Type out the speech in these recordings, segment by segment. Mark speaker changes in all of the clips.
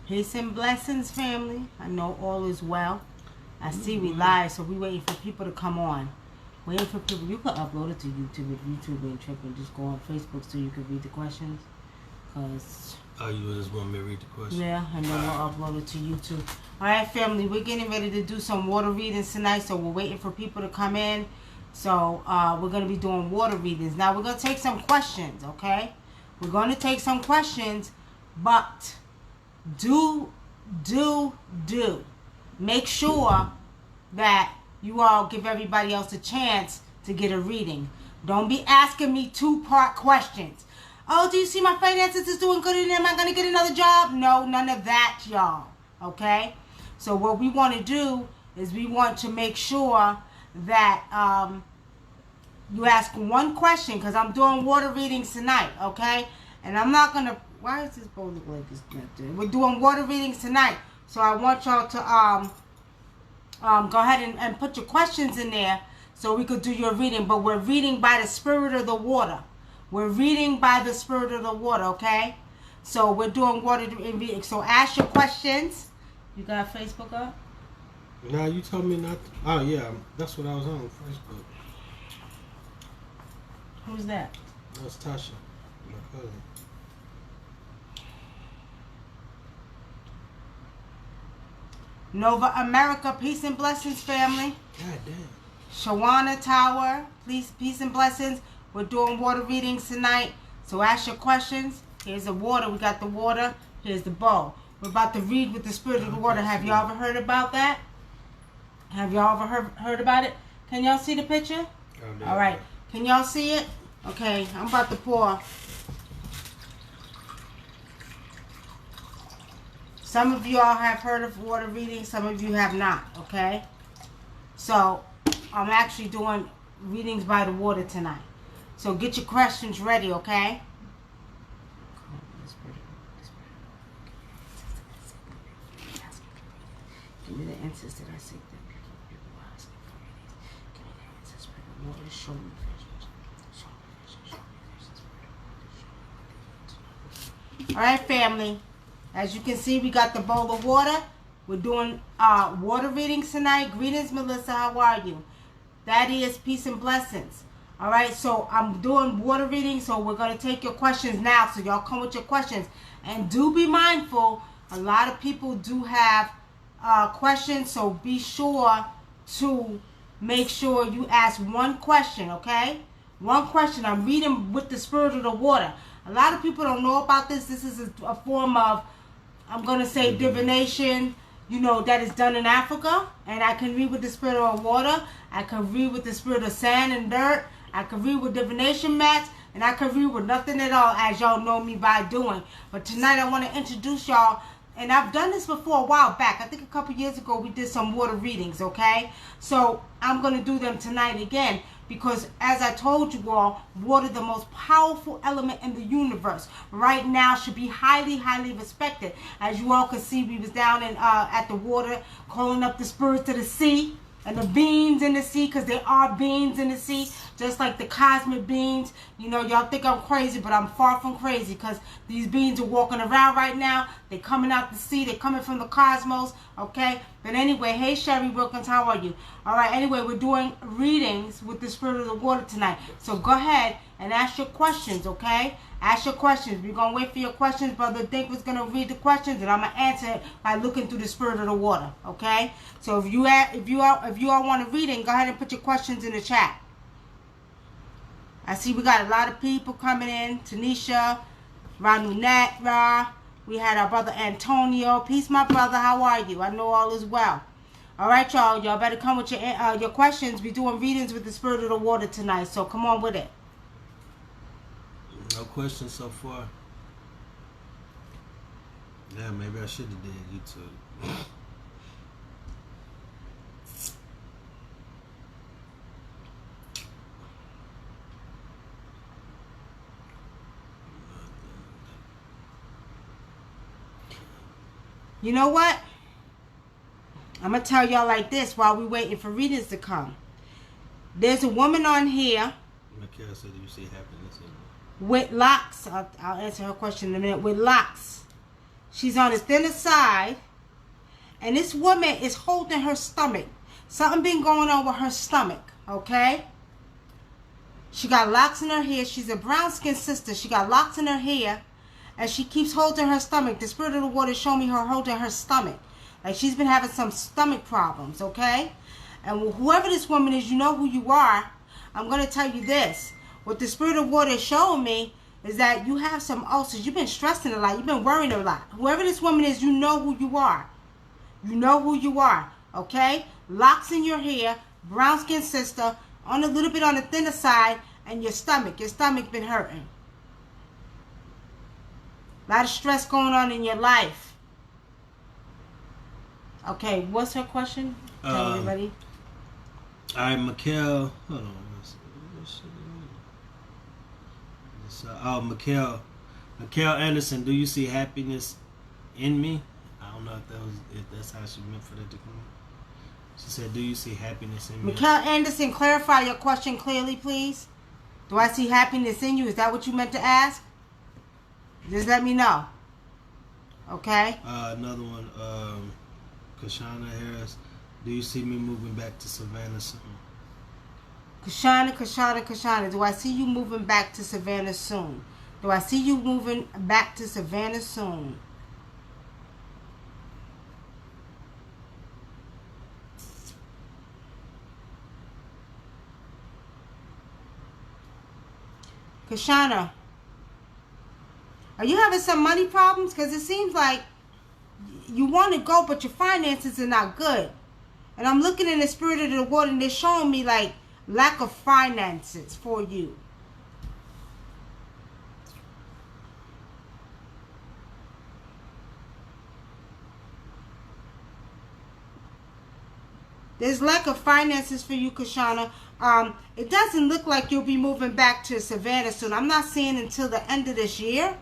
Speaker 1: Peace and blessings, family. I know all is well. I see we live, so we waiting for people to come on. Waiting for people. You could upload it to YouTube if YouTube ain't tripping. Just go on Facebook so you can read the questions. Cause
Speaker 2: you just want me to read the questions?
Speaker 1: Yeah, and then we'll upload it to YouTube. All right, family. We're getting ready to do some water readings tonight, so we're waiting for people to come in. So we're gonna be doing water readings. Now we're gonna take some questions. Okay, we're gonna take some questions, but do make sure that you all give everybody else a chance to get a reading. Don't be asking me two-part questions. Oh, do you see my finances is doing good and am I going to get another job? No, none of that, y'all. Okay? So what we want to do is we want to make sure that you ask one question, because I'm doing water readings tonight, okay? And I'm not going to... Why is this bowl look like it's not there? We're doing water readings tonight. So I want y'all to go ahead and put your questions in there so we could do your reading. But we're reading by the spirit of the water. We're reading by the spirit of the water, okay? So we're doing water reading. So ask your questions. You got Facebook up?
Speaker 2: Nah, you told me not to. Oh, yeah. That's what I was on Facebook.
Speaker 1: Who's that?
Speaker 2: That's Tasha, my cousin.
Speaker 1: Nova America, peace and blessings, family.
Speaker 2: God damn.
Speaker 1: Shawana Tower, please, peace and blessings. We're doing water readings tonight. So ask your questions. Here's the water. We got the water. Here's the bowl. We're about to read with the spirit of the water. Have y'all ever heard about that? Have y'all ever heard about it? Can y'all see the picture? All right. Can y'all see it? Okay, I'm about to pour. Some of you all have heard of water reading, some of you have not, okay? So, I'm actually doing readings by the water tonight. So, get your questions ready, okay? Give me the answers that I seek that people are asking for readings. Give me the answers, spirit of water, show me visions. Show me visions, show me visions, spirit of water, show me visions. All right, family. As you can see, we got the bowl of water. We're doing water readings tonight. Greetings, Melissa. How are you? That is peace and blessings. All right, so I'm doing water readings, so we're going to take your questions now. So y'all come with your questions. And do be mindful, a lot of people do have questions, so be sure to make sure you ask one question, okay? One question. I'm reading with the spirit of the water. A lot of people don't know about this. This is a form of, I'm going to say, divination, you know, that is done in Africa. And I can read with the spirit of water. I can read with the spirit of sand and dirt. I can read with divination mats. And I can read with nothing at all, as y'all know me by doing. But tonight I want to introduce y'all. And I've done this before a while back. I think a couple years ago we did some water readings, okay? So I'm going to do them tonight again. Because as I told you all, water, the most powerful element in the universe, right now should be highly, highly respected. As you all can see, we was down in at the water, calling up the spirits of the sea and the beings in the sea, because there are beings in the sea, just like the cosmic beings. You know, y'all think I'm crazy, but I'm far from crazy, because these beings are walking around right now. They're coming out the sea. They're coming from the cosmos, okay? But anyway, hey, Sherry Wilkins, how are you? All right, anyway, we're doing readings with the spirit of the water tonight. So go ahead and ask your questions, okay? Ask your questions. We're going to wait for your questions. Brother Dink was going to read the questions, and I'm going to answer it by looking through the spirit of the water, okay? So if you all want to read it, go ahead and put your questions in the chat. I see we got a lot of people coming in. Tanisha, Ranunette, Ra. We had our brother Antonio. Peace, my brother. How are you? I know all is well. All right, y'all. Y'all better come with your questions. We're doing readings with the spirit of the water tonight, so come on with it.
Speaker 2: No questions so far. Yeah, maybe I should have did YouTube.
Speaker 1: You know what? I'm going to tell y'all like this while we're waiting for readings to come. There's a woman on here.
Speaker 2: Mikhail said, do you see happiness?
Speaker 1: With locks. I'll answer her question in a minute. With locks. She's on the thinner side. And this woman is holding her stomach. Something been going on with her stomach, okay? She got locks in her hair. She's a brown-skinned sister. She got locks in her hair. And she keeps holding her stomach. The spirit of the water is showing me her holding her stomach. Like she's been having some stomach problems, okay? And whoever this woman is, you know who you are. I'm going to tell you this. What the spirit of water is showing me is that you have some ulcers. You've been stressing a lot. You've been worrying a lot. Whoever this woman is, you know who you are. You know who you are, okay? Locks in your hair, brown-skinned sister, on a little bit on the thinner side, and your stomach. Your stomach been hurting. A lot of stress going on in your life. Okay, what's her question? Tell everybody.
Speaker 2: All right, Mikhail. Hold on. Mikhail Anderson. Do you see happiness in me? I don't know if that's how she meant for that to come out. She said, "Do you see happiness in me?"
Speaker 1: Mikhail Anderson, clarify your question clearly, please. Do I see happiness in you? Is that what you meant to ask? Just let me know. Okay.
Speaker 2: Another one. Kashana Harris. Do you see me moving back to Savannah soon?
Speaker 1: Kashana. Do I see you moving back to Savannah soon? Do I see you moving back to Savannah soon? Kashana, are you having some money problems? Because it seems like you want to go, but your finances are not good. And I'm looking in the spirit of the water, and they're showing me like lack of finances for you. There's lack of finances for you, Kashana. It doesn't look like you'll be moving back to Savannah soon. I'm not seeing until the end of this year,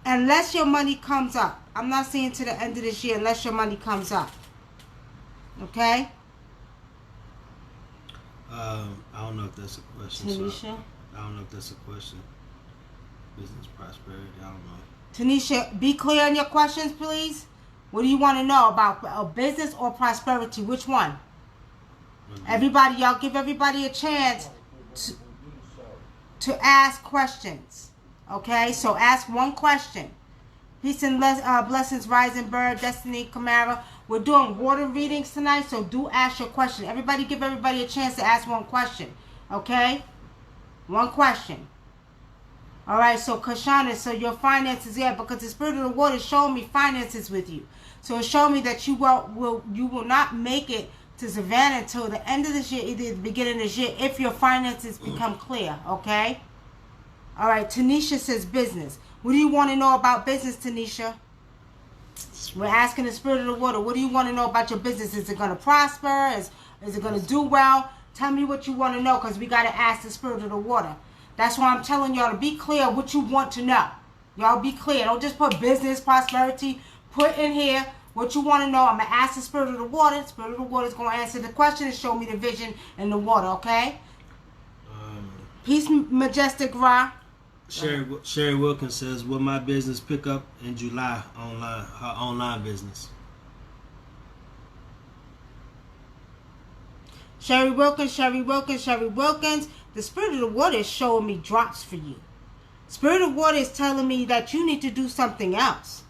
Speaker 1: unless your money comes up. I'm not seeing to the end of this year unless your money comes up. Okay?
Speaker 2: I don't know if that's a question.
Speaker 1: Tanisha?
Speaker 2: I don't know if that's a question. Business prosperity, I don't know.
Speaker 1: Tanisha, be clear on your questions, please. What do you want to know about business or prosperity? Which one? Everybody, y'all give everybody a chance to ask questions. Okay, so ask one question. Peace and blessings, Rising Bird, Destiny, Camara. We're doing water readings tonight, so do ask your question. Everybody give everybody a chance to ask one question. Okay? One question. Alright, so Kashana, so your finances, yeah, because the spirit of the water is showing me finances with you. So it's showing me that you will not make it to Savannah until the end of this year, either the beginning of this year, if your finances become clear, okay? All right, Tanisha says business. What do you want to know about business, Tanisha? We're asking the spirit of the water. What do you want to know about your business? Is it going to prosper? Is it going to do well? Tell me what you want to know, because we got to ask the spirit of the water. That's why I'm telling y'all to be clear what you want to know. Y'all be clear. Don't just put business, prosperity. Put in here what you want to know. I'm going to ask the spirit of the water. The spirit of the water is going to answer the question and show me the vision in the water, okay? Peace, Majestic Ra.
Speaker 2: Sherry Wilkins says, will my business pick up in July online? Her online business.
Speaker 1: Sherry Wilkins. The spirit of the water is showing me drops for you. Spirit of water is telling me that you need to do something else.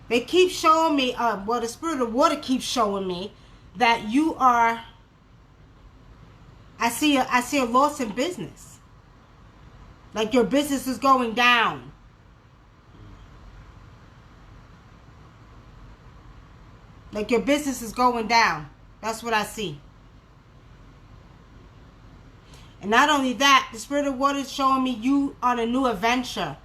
Speaker 1: They keep showing me, the spirit of water keeps showing me that you are, I see a loss in business. Like your business is going down. Like your business is going down. That's what I see. And not only that, the spirit of water is showing me you on a new adventure.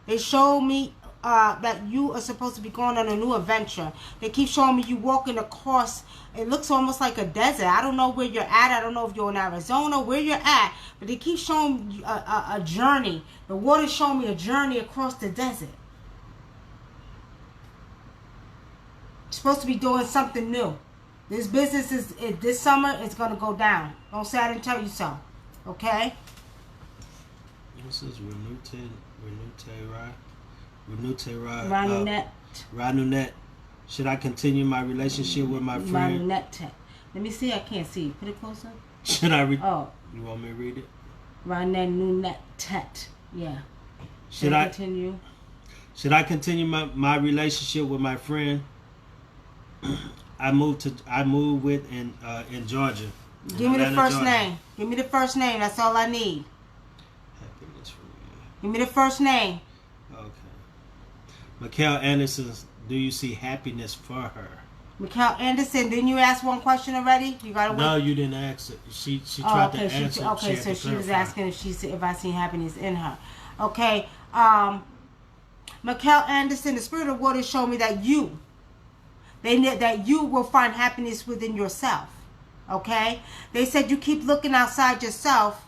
Speaker 1: They show me that you are supposed to be going on a new adventure. They keep showing me you walking across. It looks almost like a desert. I don't know where you're at. I don't know if you're in Arizona, where you're at. But they keep showing you a journey. The water's showing me a journey across the desert. You're supposed to be doing something new. This business this summer is going to go down. Don't say I didn't tell you so. Okay?
Speaker 2: This is
Speaker 1: Ranunette.
Speaker 2: Ranunette. Should I continue my relationship with my friend?
Speaker 1: Ranunette. Let me see. I can't see. Put it closer.
Speaker 2: Should I read?
Speaker 1: Oh.
Speaker 2: You want me to read it?
Speaker 1: Ranunette. Yeah.
Speaker 2: Should I continue? Should I continue my relationship with my friend? I moved with in Georgia.
Speaker 1: Give me the first name. Give me the first name. That's all I need.
Speaker 2: Happiness for me.
Speaker 1: Give me the first name.
Speaker 2: Okay. Mikhail Anderson, do you see happiness for her?
Speaker 1: Mikhail Anderson, didn't you ask one question already? You gotta wait.
Speaker 2: No, you didn't ask it. She tried to answer.
Speaker 1: Okay, so she was asking if I see happiness in her. Okay. Mikhail Anderson, the spirit of water showed me that you will find happiness within yourself. Okay? They said you keep looking outside yourself.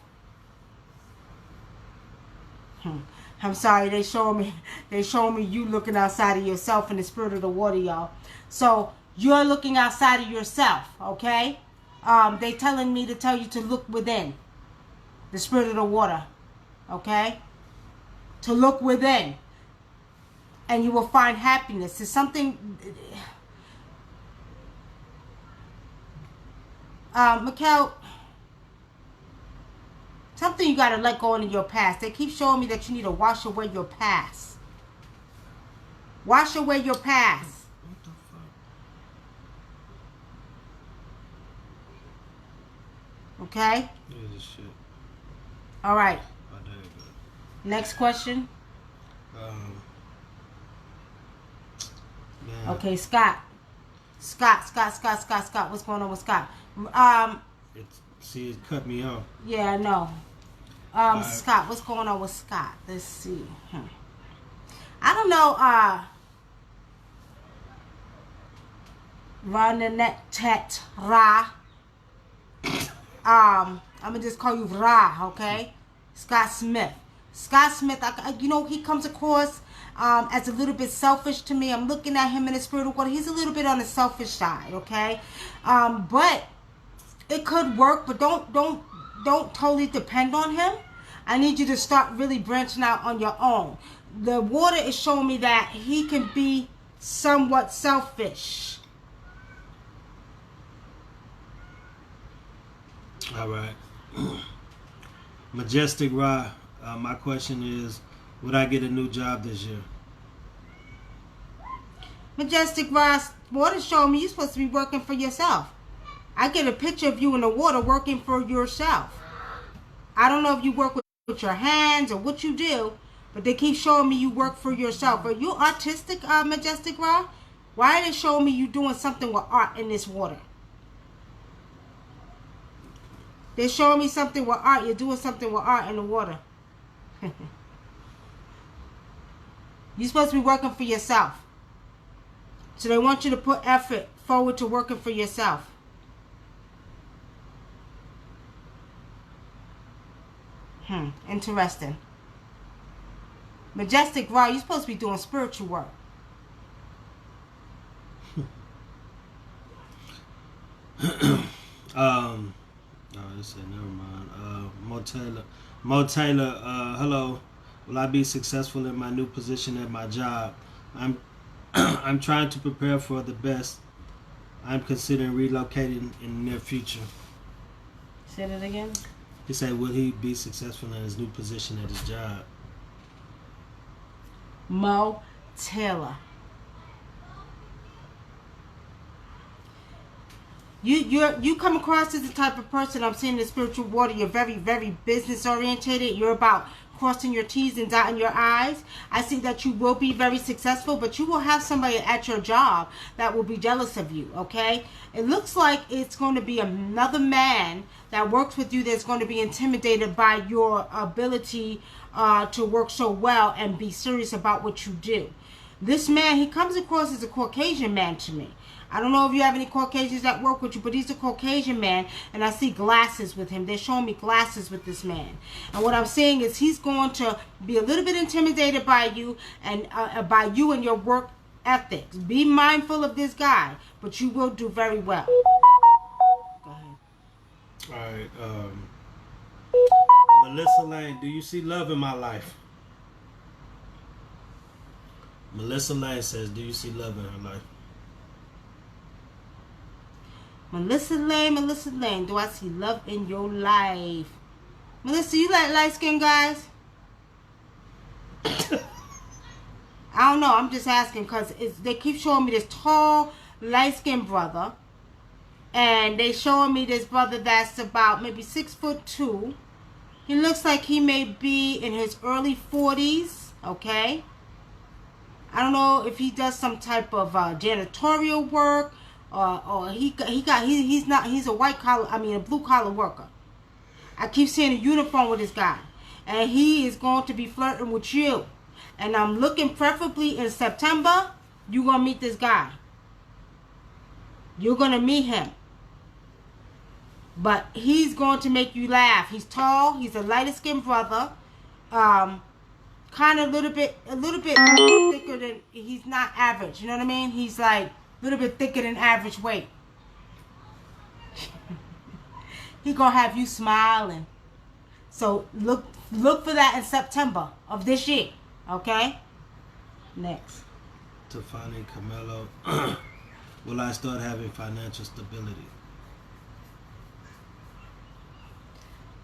Speaker 1: I'm sorry, they showed me you looking outside of yourself in the spirit of the water, y'all. So you're looking outside of yourself, okay? They telling me to tell you to look within the spirit of the water, okay? To look within, and you will find happiness. It's something. Mikhail, something you gotta let go in your past. They keep showing me that you need to wash away your past. Wash away your past.
Speaker 2: What the fuck?
Speaker 1: Okay?
Speaker 2: Yeah, this shit.
Speaker 1: All right.
Speaker 2: Oh, there you go.
Speaker 1: Next question.
Speaker 2: Man.
Speaker 1: Okay, Scott. Scott. What's going on with Scott?
Speaker 2: It cut me off.
Speaker 1: Yeah, I know.
Speaker 2: Right.
Speaker 1: Scott, what's going on with Scott? Let's see. I don't know. Ranunette Ra. I'm gonna just call you Ra, okay? Scott Smith. Scott Smith, he comes across as a little bit selfish to me. I'm looking at him in the spirit of water. He's a little bit on the selfish side, okay? But it could work, but don't totally depend on him. I need you to start really branching out on your own. The water is showing me that he can be somewhat selfish.
Speaker 2: All right. Majestic Ra, my question is, would I get a new job this year?
Speaker 1: Majestic Ra, water's showing me you're supposed to be working for yourself. I get a picture of you in the water working for yourself. I don't know if you work with your hands or what you do, but they keep showing me you work for yourself. Are you artistic, Majestic Ra? Why are they showing me you doing something with art in this water? They're showing me something with art. You're doing something with art in the water. You're supposed to be working for yourself. So they want you to put effort forward to working for yourself. Interesting. Majestic Ra, you're supposed to be doing spiritual work.
Speaker 2: They said never mind. Mo Taylor, hello. Will I be successful in my new position at my job? I'm trying to prepare for the best. I'm considering relocating in the near future.
Speaker 1: Say that again.
Speaker 2: He said, will he be successful in his new position at his job?
Speaker 1: Mo Taylor. You come across as the type of person, I'm seeing the spiritual water, you're very, very business orientated. You're about crossing your T's and dotting your I's. I see that you will be very successful, but you will have somebody at your job that will be jealous of you, okay? It looks like it's going to be another man that works with you that's going to be intimidated by your ability to work so well and be serious about what you do. This man, he comes across as a Caucasian man to me. I don't know if you have any Caucasians that work with you, but he's a Caucasian man, and I see glasses with him. They're showing me glasses with this man. And what I'm saying is he's going to be a little bit intimidated by you and your work ethics. Be mindful of this guy, but you will do very well. Go ahead.
Speaker 2: All right. Melissa Lane, do you see love in my life? Melissa Lane says, do you see love in her life?
Speaker 1: Melissa Lane, do I see love in your life? Melissa, you like light-skinned guys? I don't know. I'm just asking because they keep showing me this tall, light-skinned brother. And they showing me this brother that's about maybe 6'2". He looks like he may be in his early 40s, okay? I don't know if he does some type of janitorial work or he's a white collar, a blue collar worker. I keep seeing a uniform with this guy. And he is going to be flirting with you. And I'm looking preferably in September, you're going to meet this guy. You're going to meet him. But he's going to make you laugh. He's tall. He's a lighter skinned brother. Kind of a little bit thicker than, he's not average. You know what I mean? He's like a little bit thicker than average weight. He's going to have you smiling. So look for that in September of this year. Okay? Next.
Speaker 2: Tefani Camelo. Will I start having financial stability?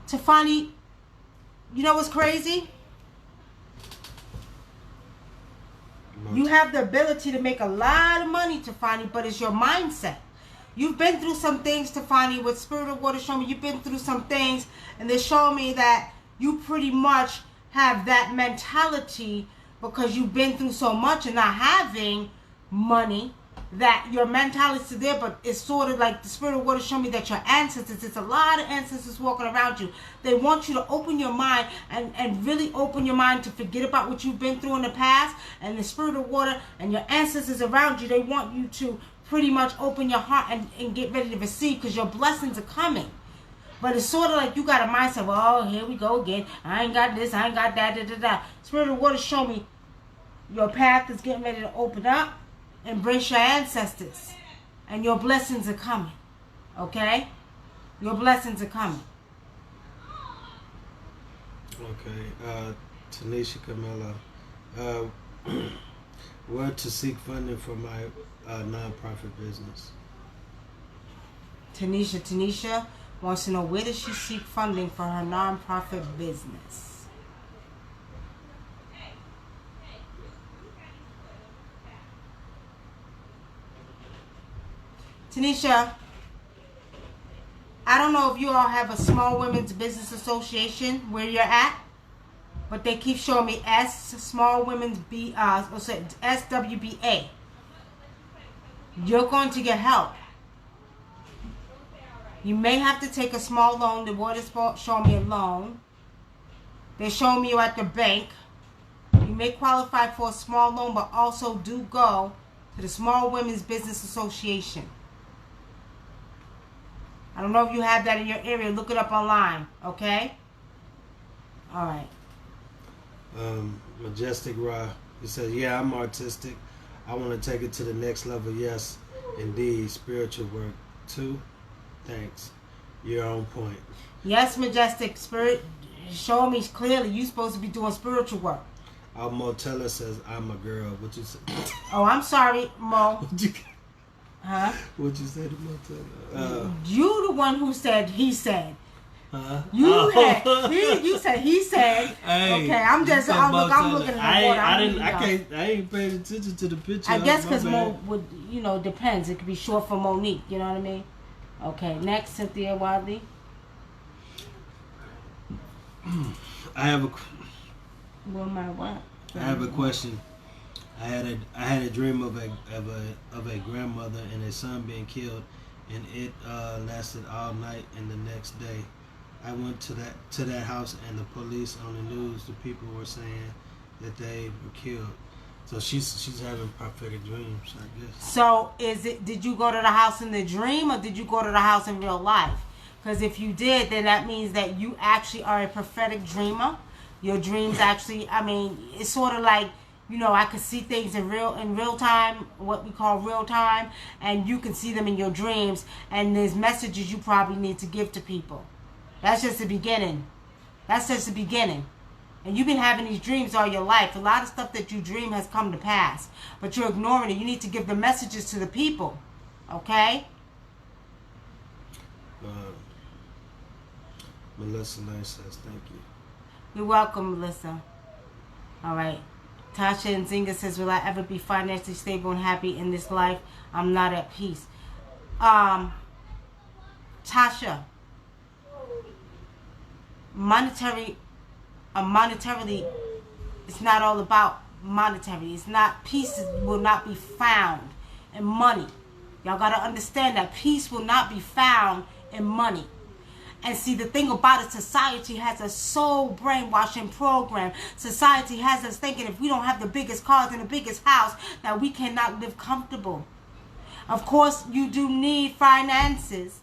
Speaker 1: Tefani, you know what's crazy? You have the ability to make a lot of money, Tefani, but it's your mindset. You've been through some things, Tefani, with Spirit of Water showing me you've been through some things, and they're showing me that you pretty much have that mentality because you've been through so much and not having money, that your mentality is there, but it's sort of like the Spirit of Water showing me that your ancestors, it's a lot of ancestors walking around you. They want you to open your mind and really open your mind to forget about what you've been through in the past. And the Spirit of Water and your ancestors around you, they want you to pretty much open your heart and get ready to receive, because your blessings are coming. But it's sort of like you got a mindset, well, here we go again. I ain't got this, I ain't got that, Spirit of Water show me your path is getting ready to open up. Embrace your ancestors. And your blessings are coming. Okay? Your blessings are coming.
Speaker 2: Okay. Tanisha Camilla. Where to seek funding for my non-profit business?
Speaker 1: Tanisha wants to know, where does she seek funding for her non-profit business? Tanisha, I don't know if you all have a small women's business association where you're at, but they keep showing me small women's SWBA. You're going to get help. You may have to take a small loan. The Water's showing me a loan. They're showing me you at the bank. You may qualify for a small loan, but also do go to the Small Women's Business Association. I don't know if you have that in your area. Look it up online, okay? All right.
Speaker 2: Majestic Ra, he says, yeah, I'm artistic. I want to take it to the next level. Yes, indeed. Spiritual work, too. Thanks. You're on point.
Speaker 1: Yes, Majestic. Spirit, show me clearly you're supposed to be doing spiritual work.
Speaker 2: Our Motella says, I'm a girl. What you say?
Speaker 1: Oh, I'm sorry, Mo. Huh?
Speaker 2: What you say to Motella?
Speaker 1: You the one who said he said.
Speaker 2: Huh?
Speaker 1: You said he said.
Speaker 2: Hey,
Speaker 1: okay, I'm looking at the water.
Speaker 2: I ain't paying attention to the picture.
Speaker 1: I guess because Mo would, depends. It could be short for Monique. You know what I mean? Okay, next, Cynthia Wadley.
Speaker 2: I have a.
Speaker 1: What?
Speaker 2: I have a question. I had a dream of a grandmother and a son being killed, and it lasted all night and the next day. I went to that house, and the police on the news, the people were saying that they were killed. So she's having prophetic dreams, I guess.
Speaker 1: So did you go to the house in the dream, or did you go to the house in real life? Because if you did, then that means that you actually are a prophetic dreamer. Your dreams actually, it's sort of like, I could see things in real time, what we call real time, and you can see them in your dreams, and there's messages you probably need to give to people. That's just the beginning. And you've been having these dreams all your life. A lot of stuff that you dream has come to pass. But you're ignoring it. You need to give the messages to the people. Okay?
Speaker 2: Melissa Nice says, thank you.
Speaker 1: You're welcome, Melissa. All right. Tasha and Zinga says, will I ever be financially stable and happy in this life? I'm not at peace. Tasha, monetarily, it's not all about monetary. It's not, peace will not be found in money. Y'all got to understand that peace will not be found in money. And see, the thing about it, society has a soul brainwashing program. Society has us thinking if we don't have the biggest cars and the biggest house, that we cannot live comfortable. Of course, you do need finances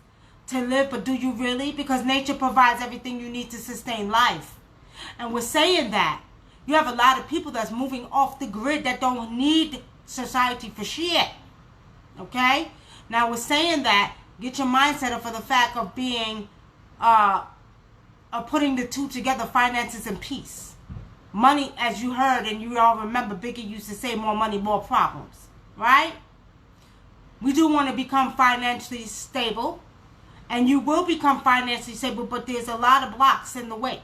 Speaker 1: to live, but do you really? Because nature provides everything you need to sustain life. And we're saying that. You have a lot of people that's moving off the grid that don't need society for shit. Okay? Now, we're saying that. Get your mindset up for the fact of being... putting the two together, finances and peace. Money, as you heard and you all remember, Biggie used to say, more money, more problems. Right? We do want to become financially stable. And you will become financially stable, but there's a lot of blocks in the way.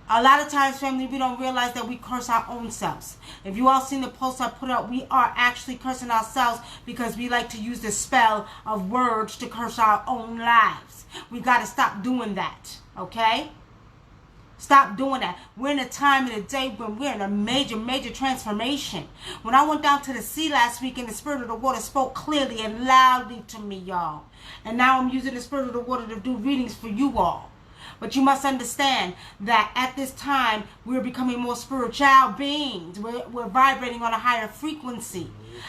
Speaker 1: A lot of times, family, we don't realize that we curse our own selves. If you all seen the post I put up, we are actually cursing ourselves because we like to use the spell of words to curse our own lives. We got to stop doing that, okay? Stop doing that. We're in a time in the day when we're in a major, major transformation. When I went down to the sea last week and the Spirit of the Water spoke clearly and loudly to me, y'all. And now I'm using the Spirit of the Water to do readings for you all. But you must understand that at this time, we're becoming more spiritual beings. We're vibrating on a higher frequency.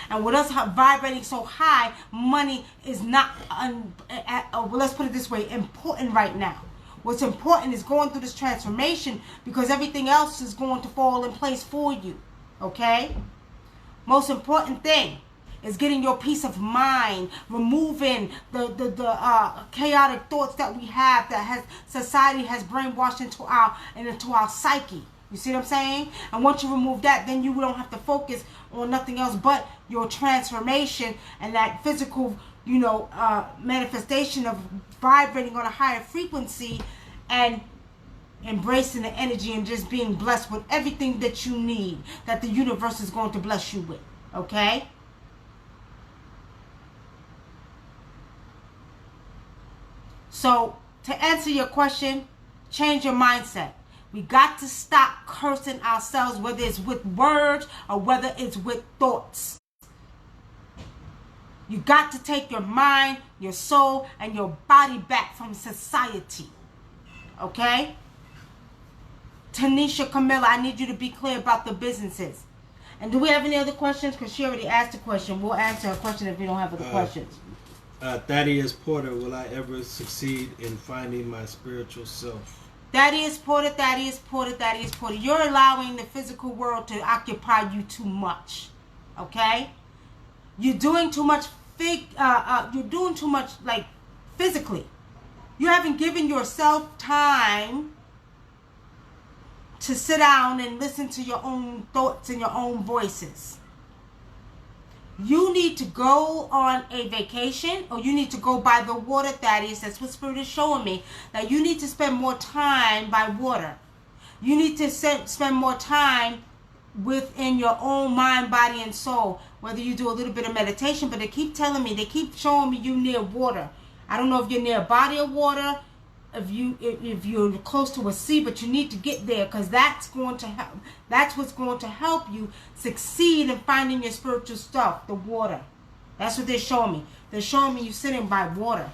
Speaker 1: And with us vibrating so high, money is not, let's put it this way, important right now. What's important is going through this transformation because everything else is going to fall in place for you. Okay? Most important thing is getting your peace of mind, removing the chaotic thoughts that we have that society has brainwashed into our psyche. You see what I'm saying? And once you remove that, then you don't have to focus on nothing else but your transformation and that physical, manifestation of vibrating on a higher frequency and embracing the energy and just being blessed with everything that you need, that the universe is going to bless you with. Okay? So, to answer your question, change your mindset. We got to stop cursing ourselves, whether it's with words or whether it's with thoughts. You got to take your mind, your soul, and your body back from society. Okay? Tanisha Camilla, I need you to be clear about the businesses. And do we have any other questions? Because she already asked a question. We'll answer a question if we don't have other questions.
Speaker 2: Thaddeus Porter, will I ever succeed in finding my spiritual self?
Speaker 1: Thaddeus Porter, Thaddeus Porter, Thaddeus Porter. You're allowing the physical world to occupy you too much. Okay? You're doing too much you're doing too much like physically. You haven't given yourself time to sit down and listen to your own thoughts and your own voices. You need to go on a vacation or you need to go by the water, Thaddeus. That's what Spirit is showing me. That you need to spend more time by water. You need to spend more time within your own mind, body, and soul. Whether you do a little bit of meditation, but they keep telling me, they keep showing me you near water. I don't know if you're near a body of water, if you're close to a sea, but you need to get there because that's going to help. That's what's going to help you succeed in finding your spiritual stuff, the water. That's what they're showing me. They're showing me you sitting by water.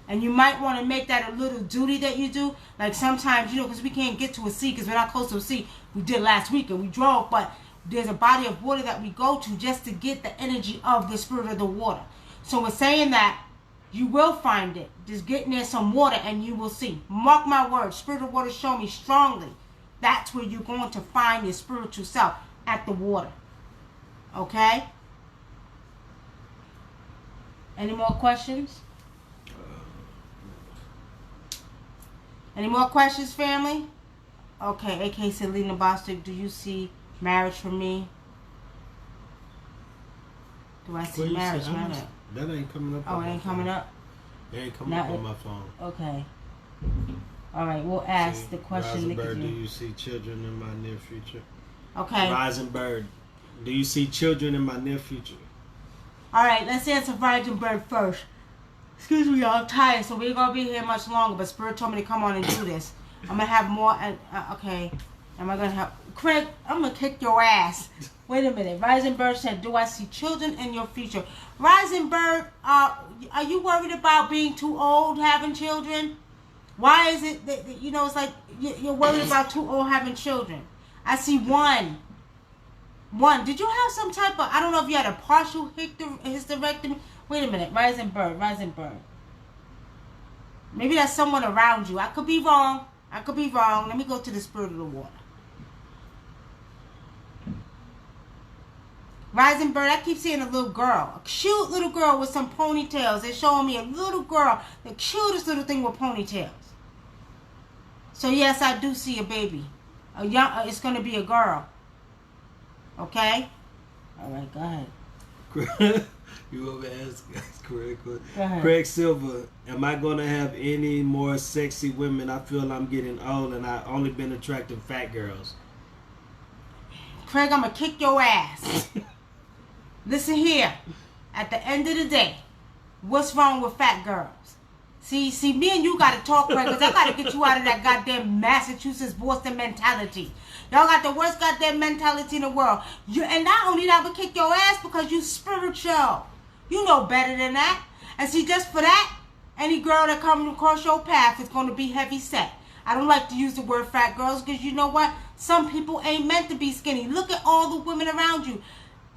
Speaker 1: And you might want to make that a little duty that you do. Like sometimes, because we can't get to a sea because we're not close to a sea. We did last week and we drove, but there's a body of water that we go to just to get the energy of the spirit of the water. So we're saying that you will find it. Just get near some water and you will see. Mark my words. Spirit of water show me strongly. That's where you're going to find your spiritual self, at the water. Okay? Any more questions? Any more questions, family? Okay, AK Selena Bostic, do you see marriage for me? Do I see marriage?
Speaker 2: That ain't coming up.
Speaker 1: Oh, it ain't coming up?
Speaker 2: It ain't coming up on my phone.
Speaker 1: Okay. All right, we'll ask the question.
Speaker 2: Rising Bird, do you see children in my near future?
Speaker 1: Okay.
Speaker 2: Rising Bird, do you see children in my near future?
Speaker 1: All right, let's answer Rising Bird first. Excuse me, y'all, I'm tired, so we ain't gonna be here much longer. But Spirit told me to come on and do this. I'm gonna have more. Okay, am I gonna have Craig? I'm gonna kick your ass. Wait a minute. Rising Bird said, "Do I see children in your future?" Rising Bird, are you worried about being too old having children? Why is it that it's like you're worried about too old having children? I see one. Did you have some type of, I don't know if you had a partial hysterectomy? Wait a minute. Rising Bird. Maybe that's someone around you. I could be wrong. Let me go to the Spirit of the Water. Rising Bird, I keep seeing a little girl. A cute little girl with some ponytails. They're showing me a little girl. The cutest little thing with ponytails. So yes, I do see a baby. It's going to be a girl. Okay? All right, go ahead.
Speaker 2: You over ask Craig.
Speaker 1: Go ahead.
Speaker 2: Craig Silver, am I going to have any more sexy women? I feel I'm getting old and I've only been attracting fat girls.
Speaker 1: Craig, I'm going to kick your ass. Listen here. At the end of the day, what's wrong with fat girls? See, me and you got to talk, Craig, because I got to get you out of that goddamn Massachusetts Boston mentality. Y'all got the worst goddamn mentality in the world. And not only that, but kick your ass because you spiritual. You know better than that. And see, just for that, any girl that comes across your path is going to be heavy set. I don't like to use the word fat girls because you know what? Some people ain't meant to be skinny. Look at all the women around you.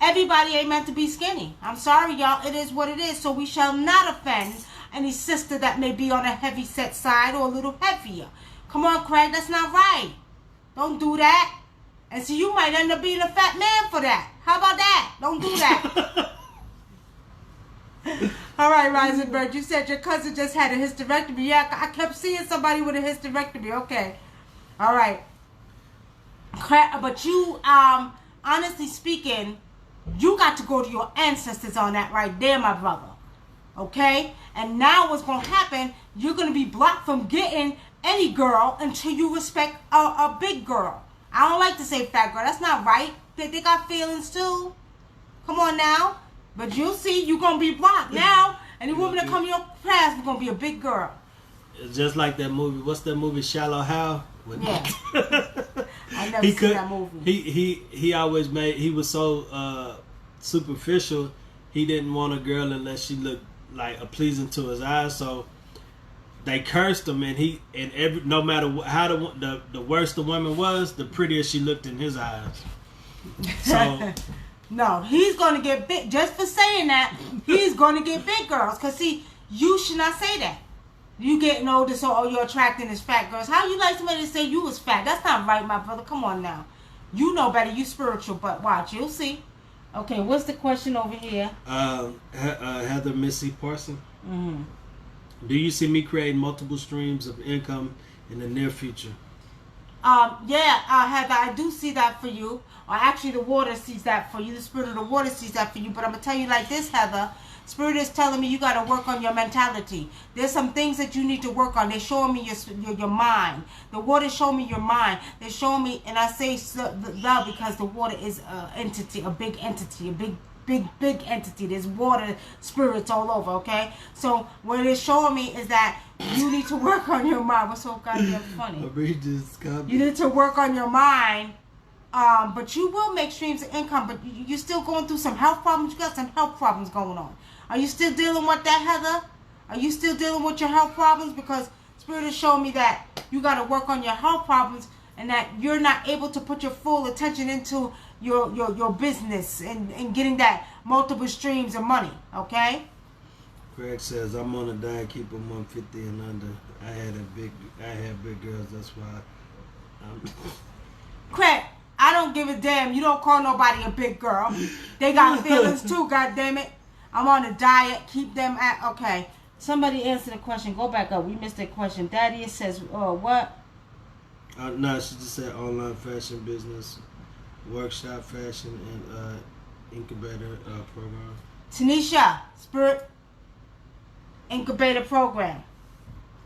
Speaker 1: Everybody ain't meant to be skinny. I'm sorry, y'all. It is what it is. So we shall not offend any sister that may be on a heavy set side or a little heavier. Come on, Craig. That's not right. Don't do that. And see, you might end up being a fat man for that. How about that? Don't do that. All right, Rising Bird. You said your cousin just had a hysterectomy. Yeah, I kept seeing somebody with a hysterectomy. Okay. All right. But you, honestly speaking, you got to go to your ancestors on that right there, my brother. Okay? And now what's going to happen, you're going to be blocked from getting any girl until you respect a big girl. I don't like to say fat girl. That's not right. They got feelings too. Come on now. But you'll see, you're going to be blocked now. Any woman that come your past is going to be a big girl.
Speaker 2: It's just like that movie. What's that movie, Shallow Hal?
Speaker 1: Yeah. I never seen that movie.
Speaker 2: He always he was so superficial. He didn't want a girl unless she looked like pleasing to his eyes. So they cursed him, and no matter how the worse the woman was, the prettier she looked in his eyes. So
Speaker 1: no, he's gonna get big just for saying that. He's gonna get big girls. Cause see, you should not say that. You getting older, so all you're attracting is fat girls. How you like somebody to say you was fat? That's not right, my brother. Come on now. You know better. You spiritual, but watch, you'll see. Okay, what's the question over here?
Speaker 2: Heather Missy Parson.
Speaker 1: Mm-hmm.
Speaker 2: Do you see me creating multiple streams of income in the near future?
Speaker 1: Yeah, Heather, I do see that for you. Or actually, the water sees that for you. The Spirit of the Water sees that for you. But I'm going to tell you like this, Heather. Spirit is telling me you got to work on your mentality. There's some things that you need to work on. They're showing me your mind. The water showing me your mind. They're showing me, and I say the because the water is an entity, a big entity, a big entity. There's water spirits all over, okay? So what it's showing me is that you need to work on your mind. What's so goddamn funny? You need to work on your mind. But you will make streams of income, but you're still going through some health problems. You got some health problems going on. Are you still dealing with that, Heather? Are you still dealing with your health problems? Because Spirit is showing me that you got to work on your health problems and that you're not able to put your full attention into your business and getting that multiple streams of money, okay?
Speaker 2: Craig says, I'm on a diet, keep them 150 and under. I had big girls, that's why
Speaker 1: Craig, I don't give a damn. You don't call nobody a big girl. They got feelings too, goddammit. I'm on a diet. Keep them at... Okay. Somebody answer the question. Go back up. We missed that question. Daddy says, what?
Speaker 2: No, she just said online fashion business, workshop fashion, and incubator program.
Speaker 1: Tanisha, Spirit Incubator Program.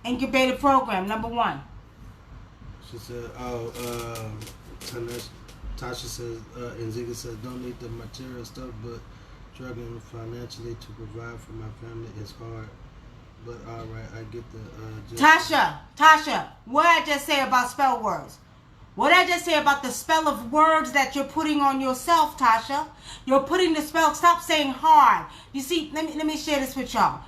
Speaker 1: Incubator Program, number 1.
Speaker 2: She said, Tasha says, and Ziggy says, don't need the material stuff, but struggling financially to provide for my family is hard. But all right, I get the.
Speaker 1: Tasha, what did I just say about spell words? What did I just say about the spell of words that you're putting on yourself, Tasha? You're putting the spell. Stop saying hard. You see, let me share this with y'all.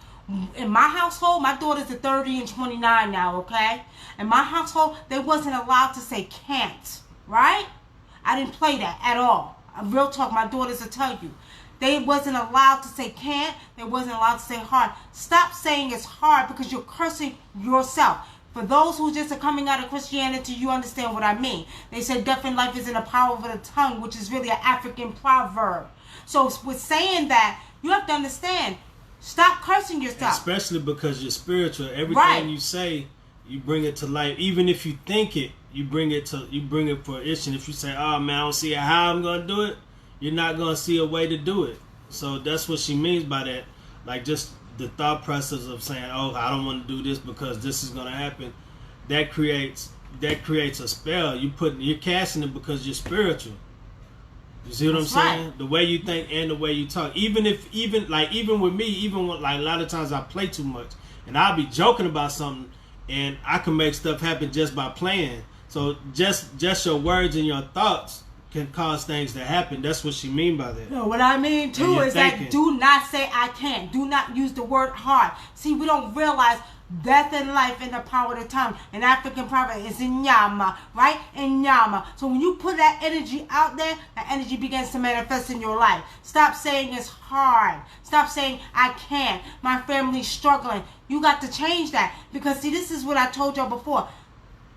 Speaker 1: In my household, my daughters are 30 and 29 now, okay? In my household, they wasn't allowed to say can't, right? I didn't play that at all. Real talk, my daughters will tell you. They wasn't allowed to say can't. They wasn't allowed to say hard. Stop saying it's hard because you're cursing yourself. For those who just are coming out of Christianity, you understand what I mean. They said death and life is in the power of the tongue, which is really an African proverb. So with saying that, you have to understand, stop cursing yourself.
Speaker 2: Especially because you're spiritual. Everything you say, you bring it to life. Even if you think it, you bring it for fruition. If you say, oh man, I don't see how I'm going to do it, you're not going to see a way to do it. So that's what she means by that. Like just the thought process of saying, oh, I don't want to do this because this is going to happen. That creates a spell. You're casting it because you're spiritual. You see what I'm saying? Right. The way you think and the way you talk. Even with me, even when, like a lot of times I play too much and I'll be joking about something and I can make stuff happen just by playing. So just your words and your thoughts can cause things to happen. That's what she mean by that.
Speaker 1: No, what I mean too is that do not say I can't. Do not use the word hard. See, we don't realize death and life in the power of the tongue. An African proverb is in Nyama, right? In Nyama. So when you put that energy out there, that energy begins to manifest in your life. Stop saying it's hard. Stop saying I can't. My family's struggling. You got to change that. Because see, this is what I told y'all before.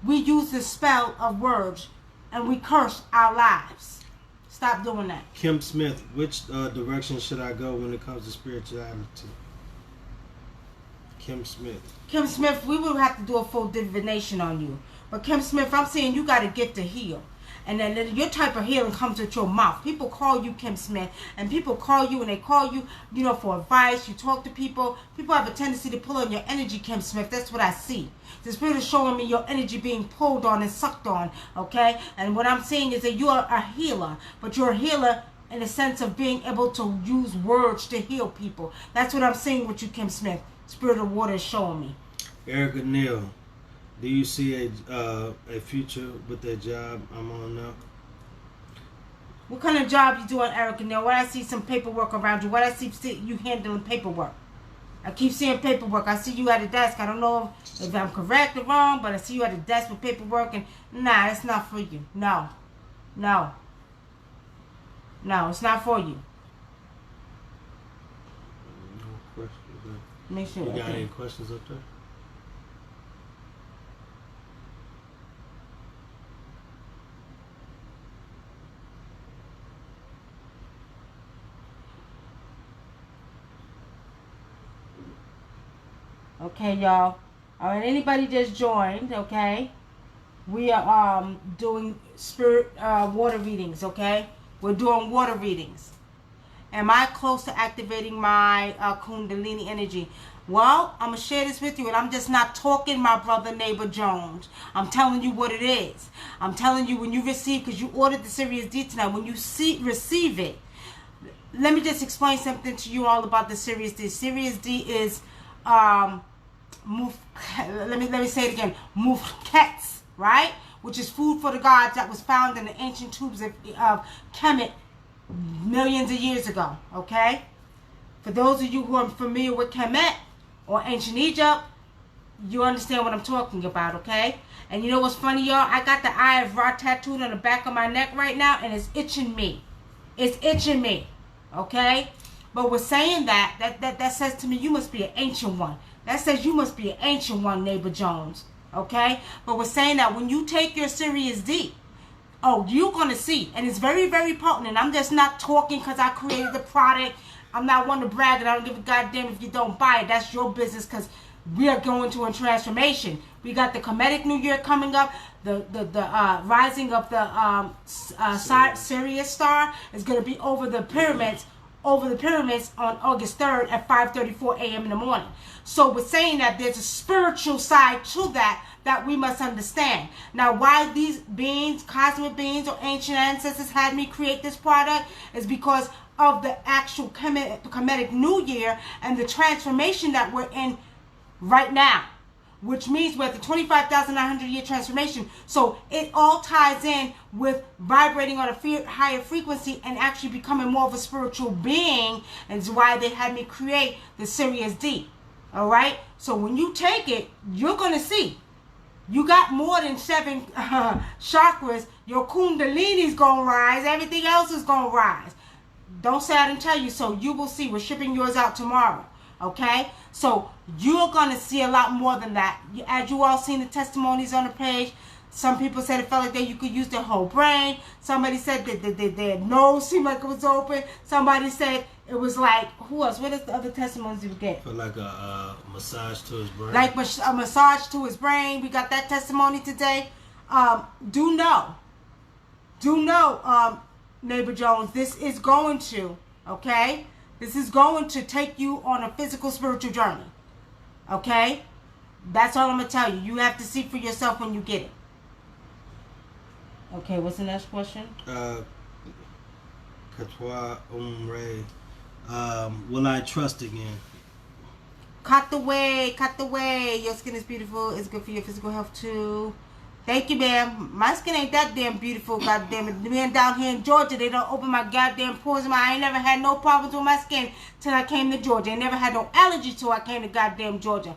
Speaker 1: We use the spell of words and we curse our lives. Stop doing that.
Speaker 2: Kim Smith, which direction should I go when it comes to spirituality? Kim Smith,
Speaker 1: we would have to do a full divination on you. But Kim Smith, I'm saying you got a gift to heal. And then your type of healing comes with your mouth. People call you Kim Smith. And people call you and they call you, for advice. You talk to people. People have a tendency to pull on your energy, Kim Smith. That's what I see. The Spirit is showing me your energy being pulled on and sucked on. Okay? And what I'm saying is that you are a healer. But you're a healer in the sense of being able to use words to heal people. That's what I'm saying with you, Kim Smith. Spirit of water is showing me.
Speaker 2: Erica Neal, do you see a future with that job I'm on now?
Speaker 1: What kind of job you doing, Erica Neal? What I see some paperwork around you. What I see you handling paperwork. I keep seeing paperwork. I see you at a desk. I don't know if I'm correct or wrong, but I see you at a desk with paperwork. And nah, that's not for you. No, it's not for you. Make sure.
Speaker 2: You got any questions up there?
Speaker 1: Okay, y'all. All right, anybody just joined, okay? We are doing spirit water readings, okay? We're doing water readings. Am I close to activating my Kundalini energy? Well, I'm going to share this with you, and I'm just not talking my brother, neighbor Jones. I'm telling you what it is. I'm telling you when you receive, because you ordered the Sirius D tonight, when you receive it, let me just explain something to you all about the Sirius D. Sirius D is, let me say it again, Mufkets, right? Which is food for the gods that was found in the ancient tubes of Kemet millions of years ago, okay? For those of you who are familiar with Kemet or ancient Egypt, you understand what I'm talking about, okay? And you know what's funny, y'all? I got the Eye of Ra tattooed on the back of my neck right now, and it's itching me. It's itching me, okay? But we're saying that says to me, you must be an ancient one. That says you must be an ancient one, neighbor Jones, okay? But we're saying that when you take your Sirius D, oh, you're going to see. And it's very, very potent. And I'm just not talking because I created the product. I'm not one to brag and I don't give a goddamn if you don't buy it. That's your business because we are going to a transformation. We got the Kemetic New Year coming up. The rising of the Sirius star is going to be over the pyramids on August 3rd at 5:34 a.m. in the morning. So we're saying that there's a spiritual side to that we must understand. Now, why these beings, cosmic beings or ancient ancestors had me create this product is because of the actual Kemetic New Year and the transformation that we're in right now, which means we're at the 25,900 year transformation. So it all ties in with vibrating on a higher frequency and actually becoming more of a spiritual being, and is why they had me create the Sirius D. All right, so when you take it, you're gonna see you got more than 7 chakras. Your kundalini's gonna rise. Everything else is gonna rise. Don't say I didn't tell you. So you will see. We're shipping yours out tomorrow. Okay, so you're gonna see a lot more than that. As you all seen the testimonies on the page, some people said it felt like that you could use their whole brain. Somebody said that their nose seemed like it was open. Somebody said it was like, who else? What is the other testimonies you get?
Speaker 2: For like a massage to his brain.
Speaker 1: Like a massage to his brain. We got that testimony today. Do know, Neighbor Jones, this is going to, okay? This is going to take you on a physical, spiritual journey. Okay? That's all I'm going to tell you. You have to see for yourself when you get it. Okay, what's the next question?
Speaker 2: Katwa Umre. Will I trust again?
Speaker 1: Cut the way. Your skin is beautiful. It's good for your physical health too. Thank you, ma'am. My skin ain't that damn beautiful, goddamn it. The man down here in Georgia, they don't open my goddamn pores. I ain't never had no problems with my skin till I came to Georgia. I never had no allergies till I came to goddamn Georgia.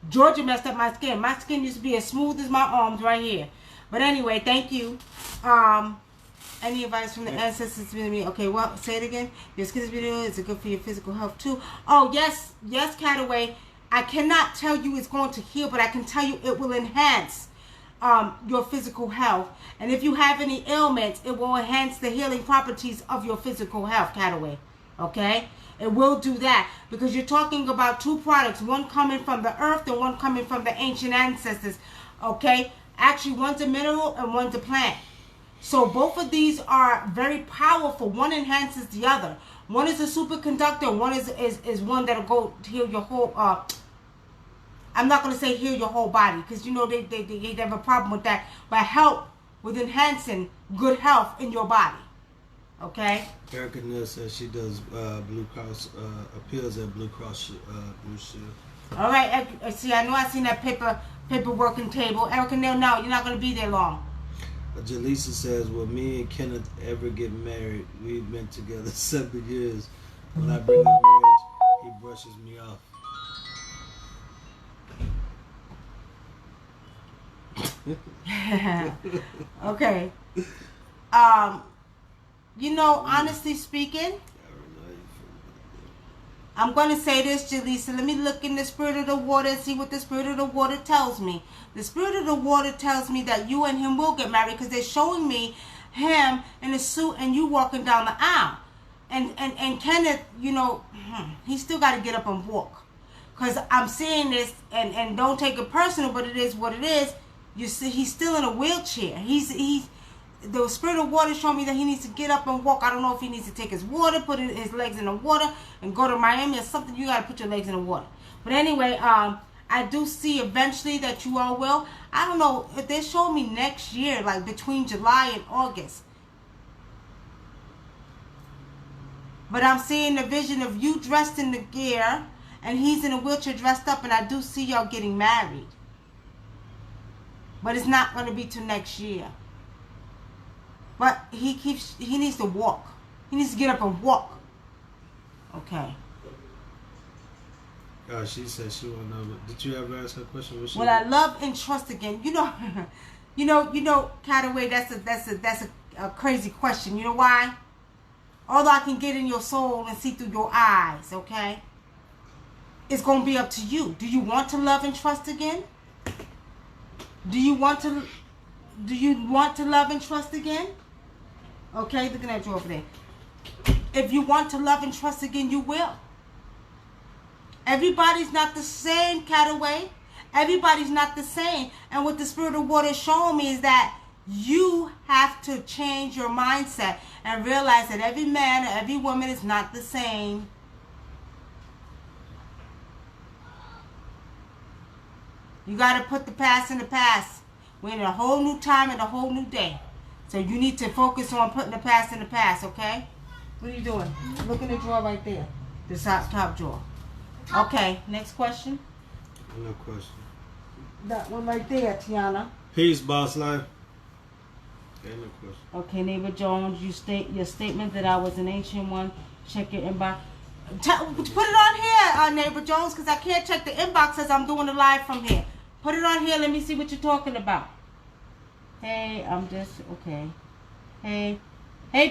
Speaker 1: Georgia messed up my skin. My skin used to be as smooth as my arms right here. But anyway, thank you. Any advice from the ancestors to me? Okay, well, say it again. Your skin is beautiful. It's good for your physical health too. Oh, yes, Cataway. I cannot tell you it's going to heal, but I can tell you it will enhance your physical health. And if you have any ailments, it will enhance the healing properties of your physical health, Cataway. Okay? It will do that because you're talking about 2 products, one coming from the earth and one coming from the ancient ancestors. Okay? Actually, one's a mineral and one's a plant. So both of these are very powerful. One enhances the other. One is a superconductor. One is one that'll go heal your whole I'm not going to say heal your whole body because, you know, they have a problem with that. But help with enhancing good health in your body. Okay?
Speaker 2: Erica Neal says she does Blue Cross, appeals at Blue Cross Blue Shield.
Speaker 1: All right. See, I know I seen that paper working table. Erica Neal, no, you're not going to be there long.
Speaker 2: Jaleesa says, will me and Kenneth ever get married? We've been together 7 years. When I bring up marriage, he brushes me off.
Speaker 1: Okay. You know, honestly speaking, I'm going to say this, Jaleesa. Let me look in the spirit of the water and see what the spirit of the water tells me. The spirit of the water tells me that you and him will get married because they're showing me him in a suit and you walking down the aisle. And Kenneth, you know, he still got to get up and walk. Because I'm seeing this, and don't take it personal, but it is what it is. You see, he's still in a wheelchair. The spirit of water showing me that he needs to get up and walk. I don't know if he needs to take his water, put his legs in the water, and go to Miami or something. You got to put your legs in the water. But anyway, I do see eventually that you all will. I don't know if they show me next year, like between July and August. But I'm seeing the vision of you dressed in the gear, and he's in a wheelchair dressed up, and I do see y'all getting married. But it's not going to be till next year. But he needs to walk. He needs to get up and walk. Okay.
Speaker 2: She said she want to know. Did you ever ask her question?
Speaker 1: Will I love and trust again? You know, Cataway. That's a crazy question. You know why? Although I can get in your soul and see through your eyes, okay? It's gonna be up to you. Do you want to love and trust again? Do you want to love and trust again? Okay, looking at you over there. If you want to love and trust again, you will. Everybody's not the same, Cataway. Everybody's not the same. And what the Spirit of Water is showing me is that you have to change your mindset and realize that every man or every woman is not the same. You got to put the past in the past. We're in a whole new time and a whole new day. So you need to focus on putting the past in the past, okay? What are you doing? Look in the drawer right there. The top drawer. Okay, next question.
Speaker 2: No question.
Speaker 1: That one right there, Tiana.
Speaker 2: Peace, boss life. Okay, no question.
Speaker 1: Okay, Neighbor Jones, you state your statement that I was an ancient one. Check your inbox. Put it on here, Neighbor Jones, because I can't check the inbox as I'm doing the live from here. Put it on here. Let me see what you're talking about. Hey, I'm just okay. Hey,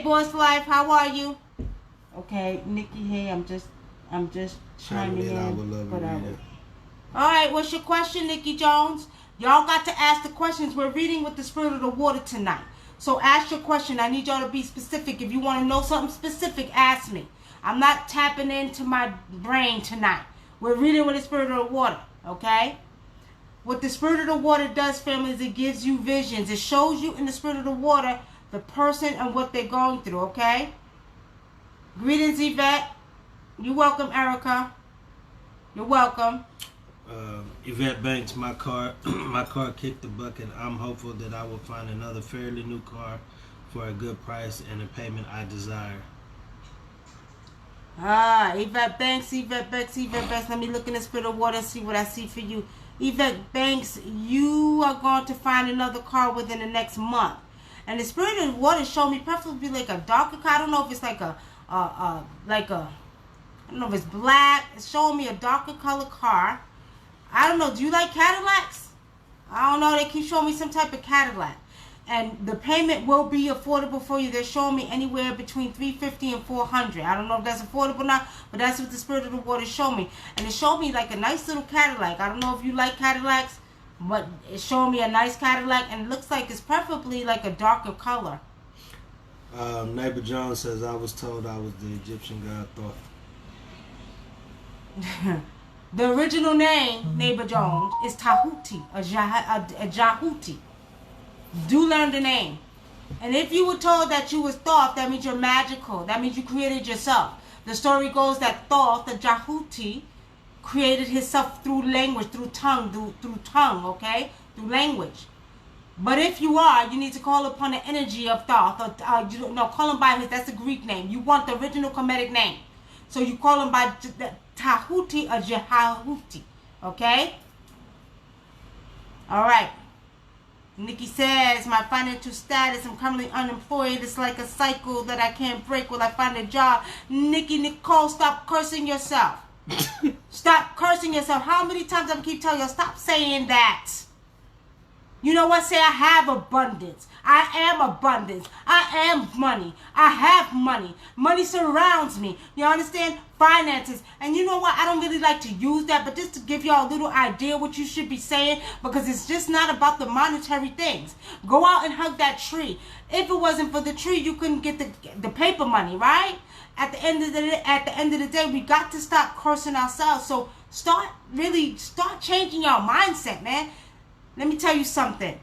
Speaker 1: boss life, how are you? Okay, Nikki. Hey, I'm just chiming in. Whatever. All right, what's your question, Nikki Jones? Y'all got to ask the questions. We're reading with the Spirit of the Water tonight. So ask your question. I need y'all to be specific. If you want to know something specific, ask me. I'm not tapping into my brain tonight. We're reading with the Spirit of the Water, okay? What the Spirit of the Water does, family, is it gives you visions. It shows you in the Spirit of the Water the person and what they're going through, okay? Greetings, Yvette. You're welcome, Erica. You're welcome.
Speaker 2: Yvette Banks, my car kicked the bucket. I'm hopeful that I will find another fairly new car for a good price and a payment I desire.
Speaker 1: Yvette Banks. Let me look in the Spirit of Water and see what I see for you. Yvette Banks, you are going to find another car within the next month. And the Spirit of Water showed me preferably like a darker car. I don't know if it's like I don't know if it's black. It's showing me a darker color car. I don't know. Do you like Cadillacs? I don't know. They keep showing me some type of Cadillac. And the payment will be affordable for you. They're showing me anywhere between $350 and $400. I don't know if that's affordable or not, but that's what the Spirit of the Water showed me. And it showed me like a nice little Cadillac. I don't know if you like Cadillacs, but it showed me a nice Cadillac, and it looks like it's preferably like a darker color.
Speaker 2: Neighbor Jones says, I was told I was the Egyptian god Thoth.
Speaker 1: The original name, Neighbor Jones, is Tahuti, a Jahuti. Do learn the name. And if you were told that you was Thoth, that means you're magical. That means you created yourself. The story goes that Thoth, the Jahuti, created himself through language, through tongue, okay? Through language. But if you are, you need to call upon the energy of Thoth. Call him by that's the Greek name. You want the original Kemetic name. So you call him by the Tahuti or Jehahuti. Okay? Alright. Nikki says, my financial status, I'm currently unemployed. It's like a cycle that I can't break. Will I find a job? Nikki Nicole, stop cursing yourself. Stop cursing yourself. How many times I keep telling you, stop saying that. You know what? Say I have abundance. I am abundance. I am money. I have money. Money surrounds me. You understand? Finances. And you know what? I don't really like to use that, but just to give y'all a little idea what you should be saying, because it's just not about the monetary things. Go out and hug that tree. If it wasn't for the tree, you couldn't get the paper money, right? At the end of the day, we got to stop cursing ourselves. So start changing your mindset, man. Let me tell you something.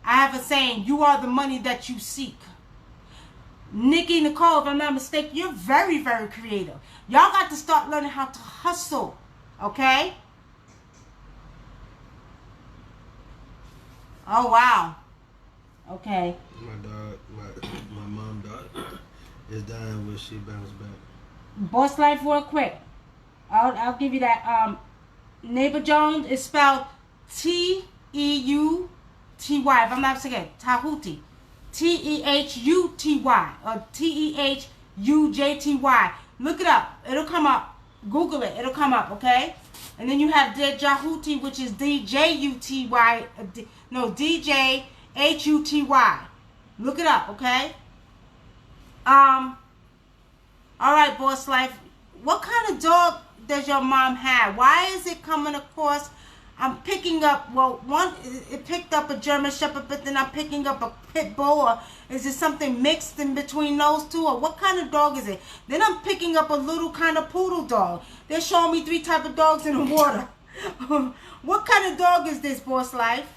Speaker 1: I have a saying, you are the money that you seek. Nikki Nicole, if I'm not mistaken, you're very, very creative. Y'all got to start learning how to hustle, okay? Oh, wow. Okay.
Speaker 2: My mom is dying when she bounced back.
Speaker 1: Boss Life real quick. I'll give you that. Neighbor Jones is spelled T-E-U-T-Y, if I'm not mistaken. Tahuti. T-E-H-U-T-Y or T-E-H-U-J-T-Y. Look it up. It'll come up. Google it. It'll come up, okay? And then you have Jahuti, which is D-J-U-T-Y. No, D-J-H-U-T-Y. Look it up, okay? All right, Boss Life. What kind of dog does your mom have? Why is it coming across I'm picking up, well, one, it picked up a German Shepherd, but then I'm picking up a Pit Bull, or is it something mixed in between those two, or what kind of dog is it? Then I'm picking up a little kind of poodle dog. They're showing me 3 type of dogs in the water. What kind of dog is this, Boss Life?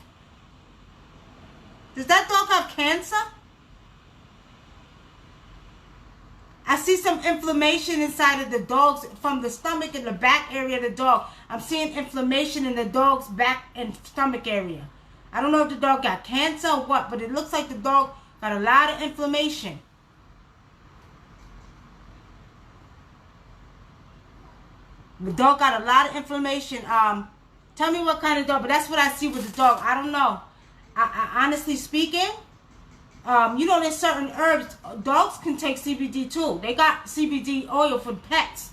Speaker 1: Does that dog have cancer? I see some inflammation inside of the dog's, from the stomach and the back area of the dog. I'm seeing inflammation in the dog's back and stomach area. I don't know if the dog got cancer or what, but it looks like the dog got a lot of inflammation. The dog got a lot of inflammation. Tell me what kind of dog, but that's what I see with the dog. I don't know. I honestly speaking, you know, there's certain herbs. Dogs can take CBD too. They got CBD oil for pets.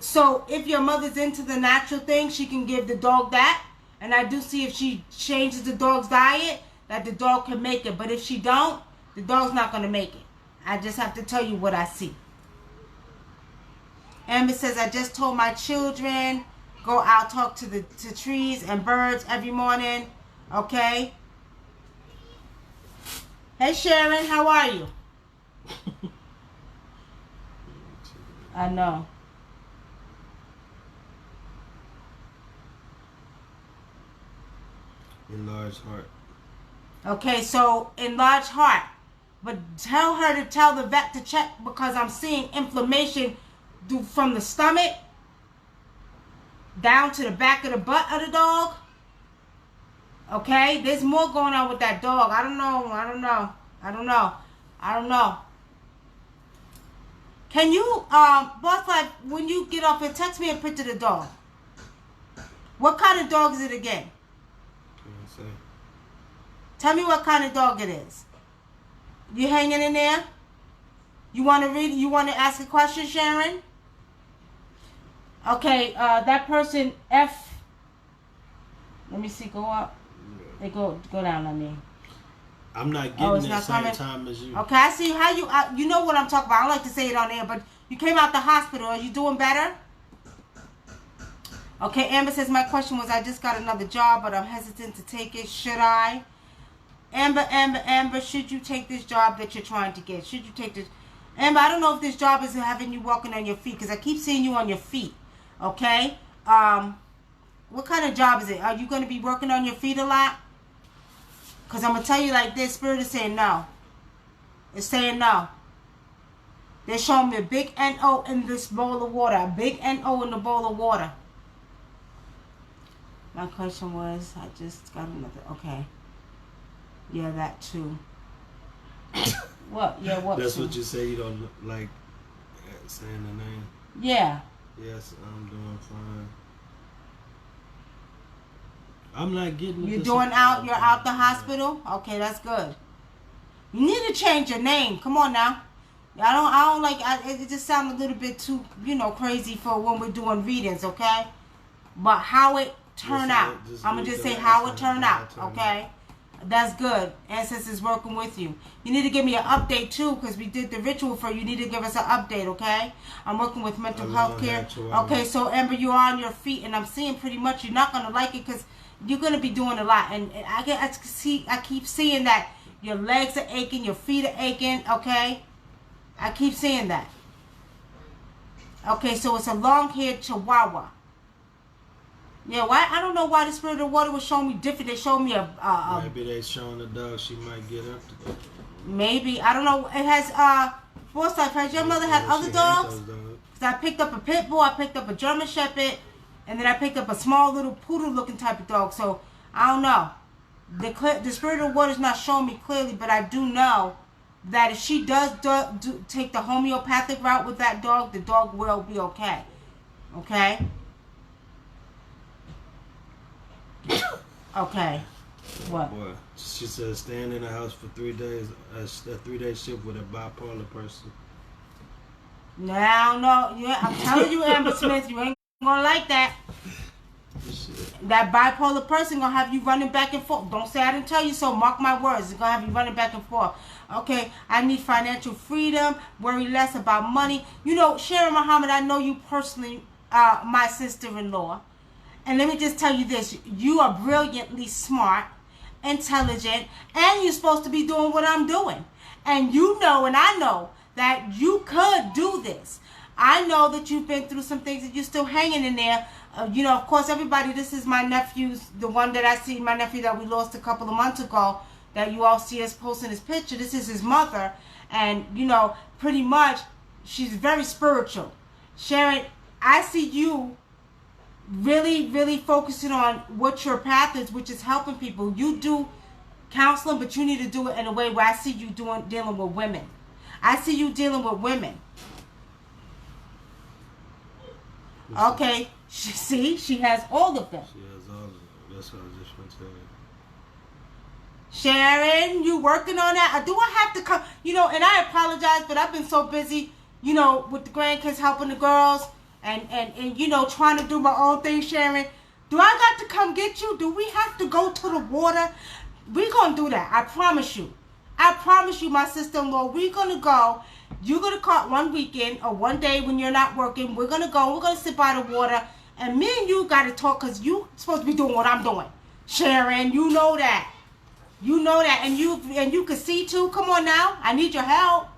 Speaker 1: So if your mother's into the natural thing, she can give the dog that. And I do see if she changes the dog's diet, that the dog can make it. But if she don't, the dog's not going to make it. I just have to tell you what I see. Amber says, I just told my children, go out, talk to the trees and birds every morning. Okay? Hey Sharon, how are you? I know.
Speaker 2: Enlarged heart.
Speaker 1: Okay, so enlarged heart. But tell her to tell the vet to check, because I'm seeing inflammation from the stomach down to the back of the butt of the dog. Okay, there's more going on with that dog. I don't know. Can you, Boss Life, when you get off here, text me a picture of the dog. What kind of dog is it again? Tell me what kind of dog it is. You hanging in there? You want to read? You want to ask a question, Sharon? Okay, that person, F. Let me see, go up. They go down on me.
Speaker 2: I'm not getting the same time as you.
Speaker 1: Okay, I see how you, you know what I'm talking about. I don't like to say it on air, but you came out the hospital. Are you doing better? Okay, Amber says, my question was, I just got another job, but I'm hesitant to take it. Should I? Amber, should you take this job that you're trying to get? Should you take this? Amber, I don't know if this job is having you walking on your feet, because I keep seeing you on your feet. Okay? What kind of job is it? Are you going to be working on your feet a lot? Because I'm going to tell you like this, Spirit is saying no. It's saying no. They're showing me a big N-O in this bowl of water. A big N-O in the bowl of water. My question was, I just got another, okay. Yeah, that too. What? Yeah, what?
Speaker 2: That's
Speaker 1: too?
Speaker 2: what you say, you don't like saying the name?
Speaker 1: Yeah.
Speaker 2: Yes, I'm doing fine. I'm not getting.
Speaker 1: You're doing out. You're out the hospital. Okay, that's good. You need to change your name. Come on now. I don't like. It just sounds a little bit too, crazy for when we're doing readings. Okay, but how it turned out. I'm gonna just say how it turned out. Okay, that's good. Ancestors is working with you. You need to give me an update too, because we did the ritual for you. You need to give us an update. Okay, I'm working with mental health care. Okay, so Amber, you're on your feet, and I'm seeing pretty much you're not gonna like it because you're going to be doing a lot. And I keep seeing that your legs are aching, your feet are aching, okay? I keep seeing that. Okay, so it's a long-haired Chihuahua. Yeah, why? I don't know why the Spirit of Water was showing me different. They showed me
Speaker 2: maybe they showing the dog she might get up to.
Speaker 1: Maybe. I don't know. It has, Boss Life, has your mother had other dogs? Because I picked up a Pit Bull, I picked up a German Shepherd, and then I picked up a small little poodle-looking type of dog. So, I don't know. The Spirit of Water is not showing me clearly, but I do know that if she does take the homeopathic route with that dog, the dog will be okay. Okay? Okay. What?
Speaker 2: Boy, she said staying in the house for 3 days, a 3-day shift with a bipolar person.
Speaker 1: Now, no. Yeah, I'm telling you, Amber Smith, you ain't gonna like that.
Speaker 2: Shit.
Speaker 1: That bipolar person gonna have you running back and forth. Don't say I didn't tell you so. Mark my words. It's gonna have you running back and forth. Okay, I need financial freedom. Worry less about money. You know, Sharon Muhammad, I know you personally, my sister-in-law. And let me just tell you this. You are brilliantly smart, intelligent, and you're supposed to be doing what I'm doing. And you know, and I know, that you could do this. I know that you've been through some things and you're still hanging in there. Of course, everybody, this is my nephew's, the one that I see, my nephew that we lost a couple of months ago, that you all see us posting his picture. This is his mother. And, pretty much, she's very spiritual. Sharon, I see you really, really focusing on what your path is, which is helping people. You do counseling, but you need to do it in a way where I see you dealing with women. I see you dealing with women. Okay, she has all of them.
Speaker 2: She has all of them. That's what I just want to tell you.
Speaker 1: Sharon, you working on that? Do I have to come? And I apologize, but I've been so busy, with the grandkids, helping the girls, and trying to do my own thing, Sharon. Do I got to come get you? Do we have to go to the water? We're going to do that. I promise you. I promise you, my sister-in-law, we're going to go. You're going to call one weekend or one day when you're not working. We're going to go. We're going to sit by the water. And me and you got to talk because you're supposed to be doing what I'm doing. Sharon, you know that. You know that. And you can see too. Come on now. I need your help.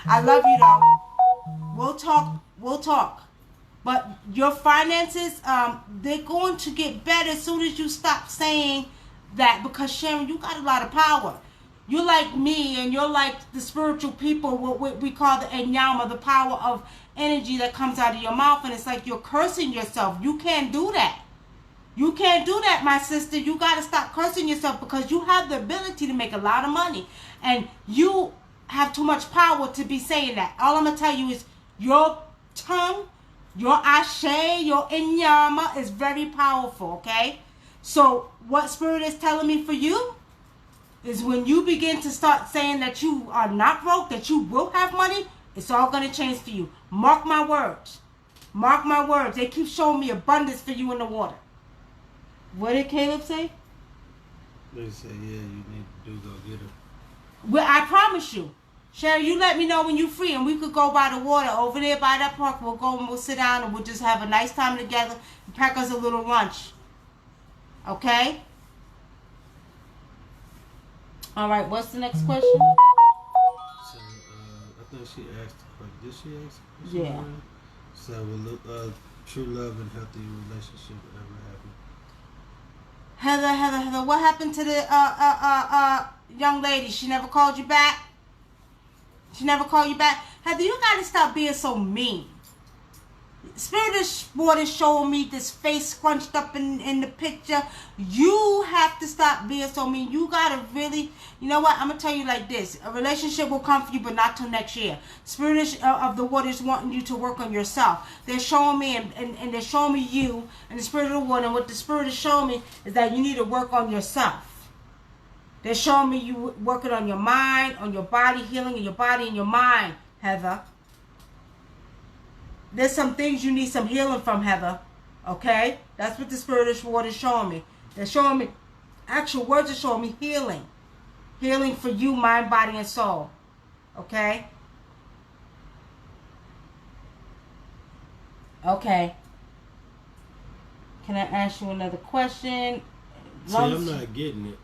Speaker 1: I love you though. We'll talk. We'll talk. But your finances, they're going to get better as soon as you stop saying that, because Sharon, you got a lot of power. You're like me, and you're like the spiritual people, what we call the enyama, the power of energy that comes out of your mouth, and it's like you're cursing yourself. You can't do that. You can't do that, my sister. You got to stop cursing yourself, because you have the ability to make a lot of money, and you have too much power to be saying that. All I'm going to tell you is your tongue, your ashe, your enyama is very powerful, okay? So what Spirit is telling me for you is when you begin to start saying that you are not broke, that you will have money, it's all going to change for you. Mark my words. Mark my words. They keep showing me abundance for you in the water. What did Caleb say?
Speaker 2: They say, yeah, you need to go get her.
Speaker 1: Well, I promise you. Sherry, you let me know when you're free, and we could go by the water over there by that park. We'll go and we'll sit down and we'll just have a nice time together and pack us a little lunch. Okay? All right, what's the next question?
Speaker 2: So, I think she asked, did she ask?
Speaker 1: Yeah.
Speaker 2: So, will true love and healthy relationship ever happen?
Speaker 1: Heather, what happened to the young lady? She never called you back? She never called you back? Heather, you gotta stop being so mean. Spirit of Water showing me this face scrunched up in the picture. You have to stop being so mean. You gotta really, you know what? I'm gonna tell you like this. A relationship will come for you, but not till next year. Spirit of the Water is wanting you to work on yourself. They're showing me, and they're showing me you, and the Spirit of the Water. And what the Spirit is showing me is that you need to work on yourself. They're showing me you working on your mind, on your body, healing in your body and your mind, Heather. There's some things you need some healing from, Heather. Okay? That's what the Spirit of Water is showing me. They're showing me, actual words are showing me healing. Healing for you, mind, body, and soul. Okay? Okay. Can I ask you another question?
Speaker 2: See, I'm not getting it.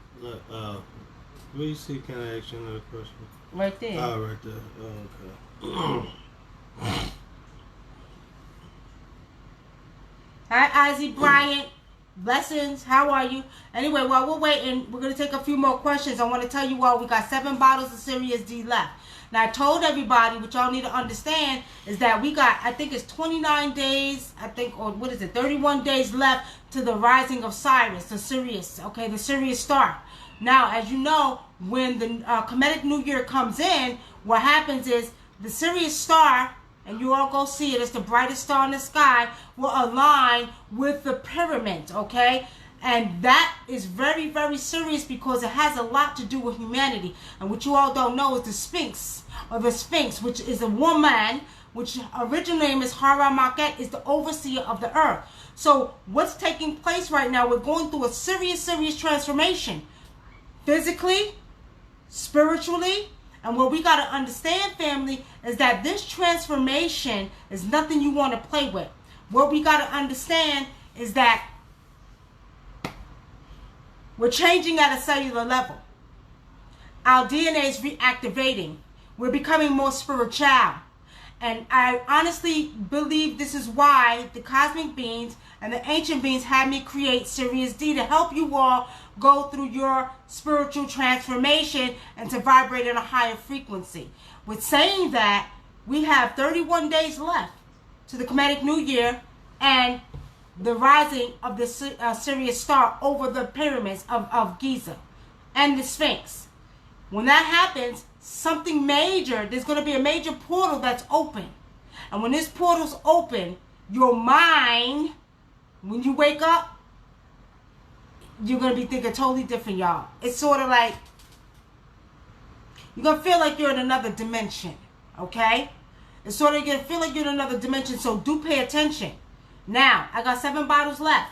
Speaker 2: Where you see, can I ask you another question?
Speaker 1: Right there.
Speaker 2: Oh, right there. Oh, okay.
Speaker 1: Hi, Ozzy Bryant. Blessings. How are you? Anyway, while we're waiting, we're going to take a few more questions. I want to tell you all, we got 7 bottles of Sirius D left. Now, I told everybody, what y'all need to understand, is that we got, I think it's 29 days, or what is it, 31 days left to the rising of Sirius, the Sirius, okay, the Sirius star. Now, as you know, when the Kemetic New Year comes in, what happens is the Sirius star, and you all go see it, it's the brightest star in the sky, will align with the pyramid, okay? And that is very, very serious because it has a lot to do with humanity. And what you all don't know is the Sphinx, or the Sphinx, which is a woman, which original name is Hara Maket, is the overseer of the earth. So what's taking place right now, we're going through a serious transformation. Physically, spiritually, and what we got to understand, family, is that this transformation is nothing you want to play with. What we got to understand is that we're changing at a cellular level. Our DNA is reactivating. We're becoming more spiritual. And I honestly believe this is why the cosmic beings and the ancient beings had me create Sirius D to help you all go through your spiritual transformation and to vibrate at a higher frequency. With saying that, we have 31 days left to the Kemetic New Year and the rising of the Sirius star over the pyramids of Giza and the Sphinx. When that happens, something major, there's going to be a major portal that's open. And when this portal's open, your mind, when you wake up, you're going to be thinking totally different, y'all. It's sort of like, you're going to feel like you're in another dimension, okay? It's sort of going to feel like you're in another dimension, so do pay attention. Now, I got 7 bottles left.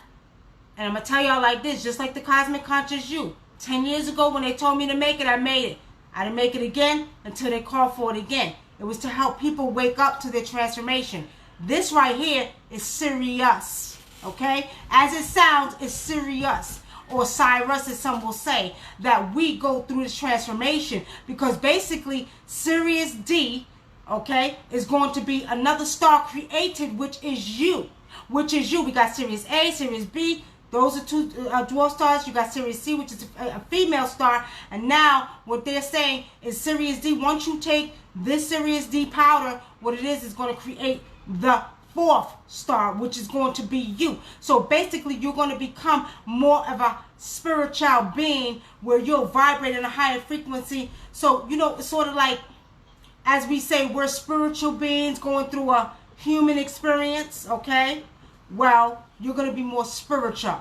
Speaker 1: And I'm going to tell y'all like this, just like the Cosmic Conscious You. 10 years ago when they told me to make it, I made it. I didn't make it again until they called for it again. It was to help people wake up to their transformation. This right here is Sirius, okay? As it sounds, it's Sirius, or Cyrus as some will say, that we go through this transformation. Because basically, Sirius D, okay, is going to be another star created, which is you. Which is you. We got Sirius A, Sirius B. Those are 2 dwarf stars. You got Sirius C, which is a female star. And now what they're saying is Sirius D, once you take this Sirius D powder, what it is going to create the 4th star, which is going to be you. So basically, you're going to become more of a spiritual being where you'll vibrate in a higher frequency. So, you know, it's sort of like, as we say, we're spiritual beings going through a human experience, okay? Well, you're going to be more spiritual.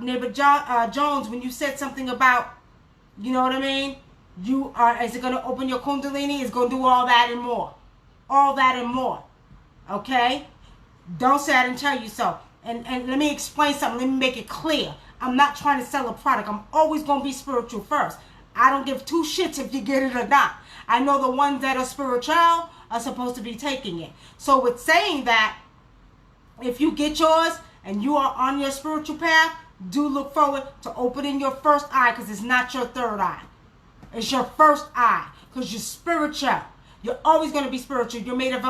Speaker 1: Neighbor Jones, when you said something about, you know what I mean? You are, is it going to open your Kundalini? It's going to do all that and more. All that and more. Okay? Don't say I didn't tell you so. And let me explain something. Let me make it clear. I'm not trying to sell a product. I'm always going to be spiritual first. I don't give 2 shits if you get it or not. I know the ones that are spiritual are supposed to be taking it. So with saying that, if you get yours and you are on your spiritual path, do look forward to opening your first eye, because it's not your third eye. It's your first eye, because you're spiritual. You're always going to be spiritual. You're made up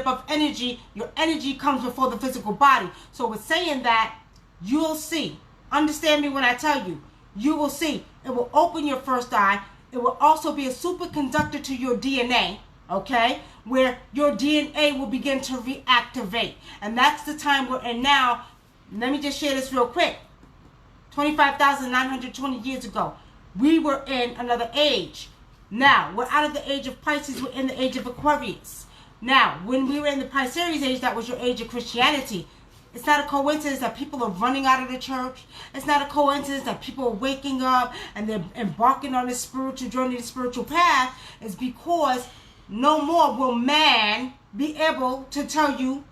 Speaker 1: of energy. Your energy comes before the physical body. So with saying that, you'll see. Understand me when I tell you. You will see. It will open your first eye. It will also be a superconductor to your DNA. Okay, where your DNA will begin to reactivate. And that's the time we're in now. Let me just share this real quick. 25,920 years ago, we were in another age. Now, we're out of the age of Pisces, we're in the age of Aquarius. Now, when we were in the Pisces age, that was your age of Christianity. It's not a coincidence that people are running out of the church. It's not a coincidence that people are waking up and they're embarking on this spiritual journey, this spiritual path. It's because no more will man be able to tell you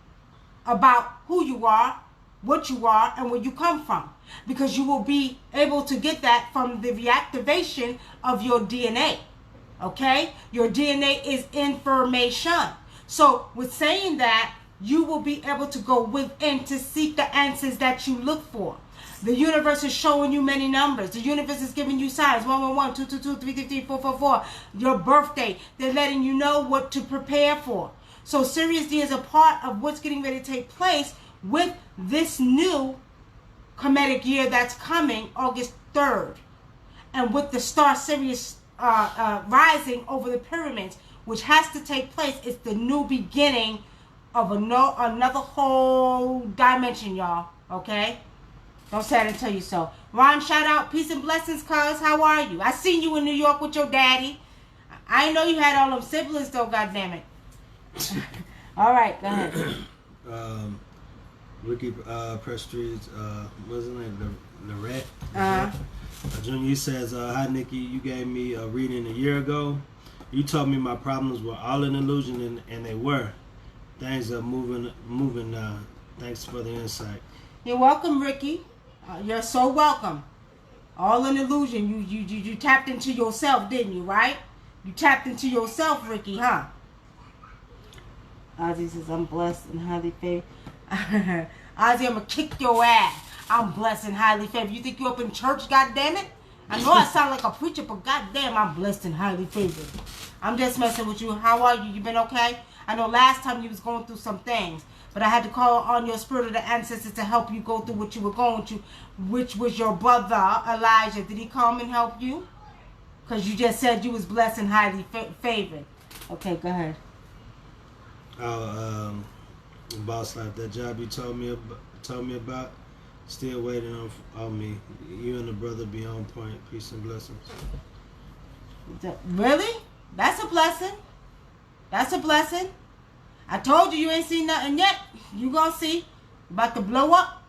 Speaker 1: about who you are, what you are, and where you come from. Because you will be able to get that from the reactivation of your DNA. Okay? Your DNA is information. So with saying that, you will be able to go within to seek the answers that you look for. The universe is showing you many numbers. The universe is giving you signs. 111, 222, 333, 444. Your birthday. They're letting you know what to prepare for. So Sirius D is a part of what's getting ready to take place with this new Kemetic year that's coming August 3rd. And with the star Sirius rising over the pyramids, which has to take place. It's the new beginning of another whole dimension, y'all. Okay? Don't say I didn't tell you so. Ron, shout out. Peace and blessings, cuz. How are you? I seen you in New York with your daddy. I didn't know you had all them siblings, though, goddammit. All right, go ahead.
Speaker 2: Ricky Prestridge, what's his name? Lorette. Junior says, hi, Nikki. You gave me a reading a year ago. You told me my problems were all an illusion, and they were. Things are moving now. Thanks for the insight.
Speaker 1: You're welcome, Ricky. You're so welcome. All an illusion. You tapped into yourself, didn't you, right? You tapped into yourself, Ricky, huh? Ozzy says, I'm blessed and highly favored. Ozzy, I'm gonna kick your ass. I'm blessed and highly favored. You think you up in church, goddammit? I know I sound like a preacher, but goddamn, I'm blessed and highly favored. I'm just messing with you. How are you? You been okay? I know last time you was going through some things, but I had to call on your spirit of the ancestors to help you go through what you were going through, which was your brother, Elijah. Did he come and help you? Because you just said you was blessed and highly favored. Okay, go ahead.
Speaker 2: Oh, boss life, that job you told me about, still waiting on me. You and the brother be on point. Peace and blessings.
Speaker 1: Really? That's a blessing. That's a blessing. I told you you ain't seen nothing yet. You gonna see. About to blow up.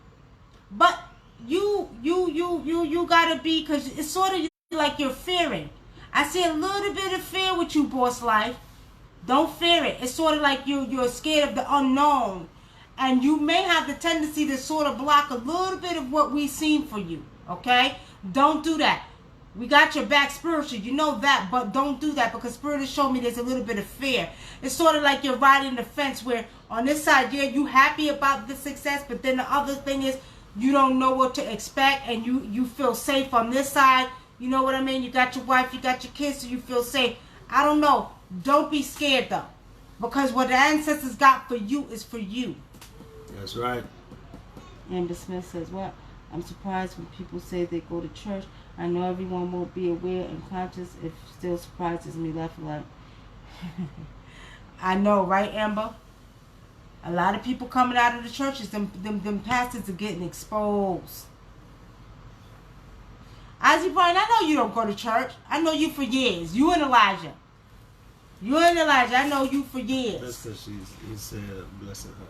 Speaker 1: But you gotta be, because it's sort of like you're fearing. I see a little bit of fear with you, boss life. Don't fear it. It's sort of like you're scared of the unknown. And you may have the tendency to sort of block a little bit of what we've seen for you. Okay? Don't do that. We got your back spiritually. You know that. But don't do that, because Spirit has shown me there's a little bit of fear. It's sort of like you're riding the fence where on this side, yeah, you happy about the success. But then the other thing is you don't know what to expect. And you feel safe on this side. You know what I mean? You got your wife, you got your kids, so you feel safe. I don't know. Don't be scared, though. Because what the ancestors got for you is for you.
Speaker 2: That's right.
Speaker 1: Amber Smith says, what? I'm surprised when people say they go to church. I know everyone won't be aware and conscious. It still surprises me. Left like. I know, right, Amber? A lot of people coming out of the churches, them pastors are getting exposed. Ozzy Brian, I know you don't go to church. I know you for years. You and Elijah. You and Elijah, I know you for years.
Speaker 2: That's because he said blessing her.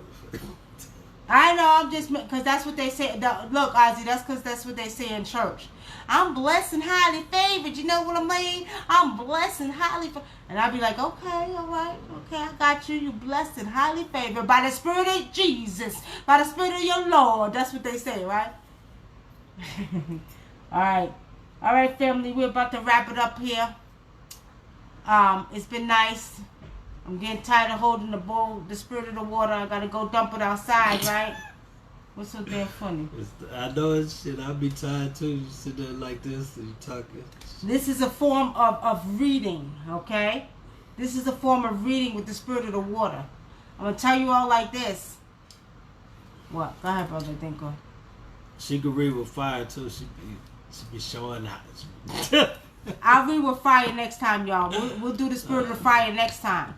Speaker 1: I know, I'm just, because that's what they say. Look, Ozzy, that's because that's what they say in church. I'm blessed and highly favored. You know what I mean? I'm blessed and highly favored. And I'll be like, okay, all right. Okay, I got you. You blessed and highly favored by the Spirit of Jesus. By the Spirit of your Lord. That's what they say, right? All right. All right, family. We're about to wrap it up here. It's been nice. I'm getting tired of holding the bowl, the spirit of the water. I gotta go dump it outside, right? What's so damn funny?
Speaker 2: I know it's shit. I'll be tired too. You sit there like this and you talking.
Speaker 1: This is a form of reading, okay? This is a form of reading with the spirit of the water. I'm gonna tell you all like this. What? Go ahead, brother. Think go.
Speaker 2: She could read with fire too. She be showing out.
Speaker 1: I'll read with fire next time, y'all. We'll do the spirit of the fire next time.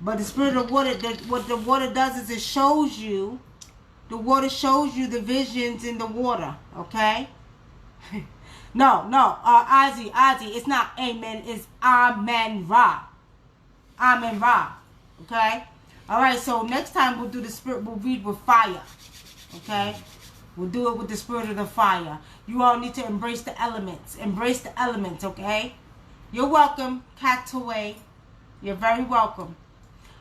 Speaker 1: But the spirit of water, what the water does is it shows you, the water shows you the visions in the water, okay? No, Ozzy, it's not amen, it's Amen Ra. Amen Ra, okay? All right, so next time we'll do the spirit, we'll read with fire, okay? We'll do it with the spirit of the fire. You all need to embrace the elements. Embrace the elements, okay? You're welcome, Cataway. You're very welcome.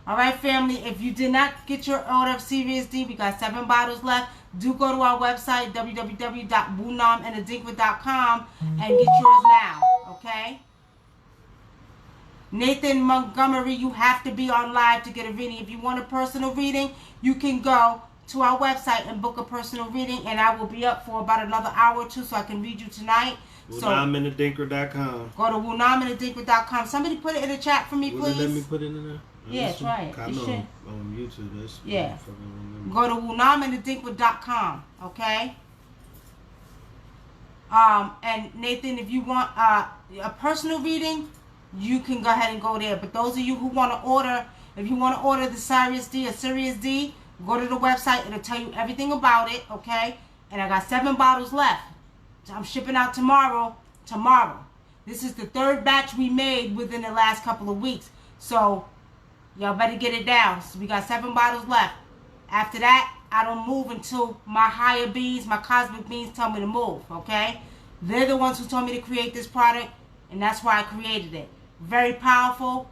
Speaker 1: All right, family. If you did not get your order of Serious D, we got 7 bottles left. Do go to our website, www.wunamandadinkwa.com, and get yours now, okay? Nathan Montgomery, you have to be on live to get a reading. If you want a personal reading, you can go to our website and book a personal reading, and I will be up for about another hour or two so I can read you tonight.
Speaker 2: Wunamandadinkwa.com.
Speaker 1: Go to Wunamandadinkwa.com. Somebody put it in the chat for me, please.
Speaker 2: Will they let me put it in there?
Speaker 1: Yeah, try it.
Speaker 2: I know on YouTube. That's
Speaker 1: yeah. Go to Wunamandadinkwa.com, okay? And Nathan, if you want a personal reading, you can go ahead and go there. But those of you who want to order, if you want to order the Serious D or Serious D, go to the website. It'll tell you everything about it, okay? And I got 7 bottles left. So I'm shipping out tomorrow. This is the 3rd batch we made within the last couple of weeks. So y'all better get it down. So we got 7 bottles left. After that, I don't move until my higher beings, my cosmic beings tell me to move, okay? They're the ones who told me to create this product, and that's why I created it. Very powerful.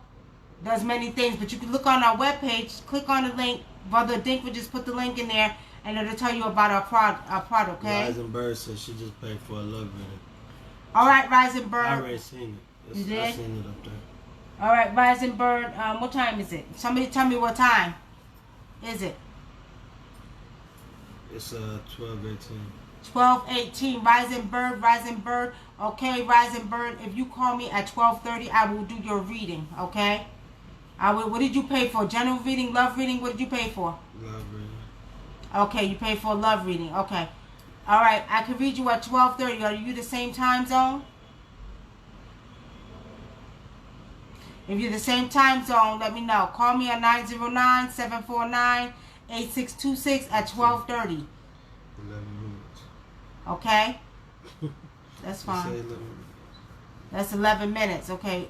Speaker 1: Does many things. But you can look on our webpage, click on the link. Brother Dink would just put the link in there, and it'll tell you about our product, okay?
Speaker 2: Rising Bird said she just paid for a love video.
Speaker 1: All right, Rising Bird.
Speaker 2: I already seen it.
Speaker 1: You did?
Speaker 2: I seen it up there.
Speaker 1: All right, Rising Bird. What time is it? Somebody tell me what time is it.
Speaker 2: It's 12:18.
Speaker 1: 12:18. Rising Bird. Okay, Rising Bird. If you call me at 12:30, I will do your reading. Okay. I will. What did you pay for? General reading, love reading. What did you pay for?
Speaker 2: Love reading.
Speaker 1: Okay, you paid for a love reading. Okay. All right. I can read you at 12:30. Are you the same time zone? If you're the same time zone, let me know. Call me at 909-749-8626 at 12:30.
Speaker 2: 11 minutes.
Speaker 1: Okay? That's fine.
Speaker 2: Say 11 minutes.
Speaker 1: That's 11 minutes. Okay.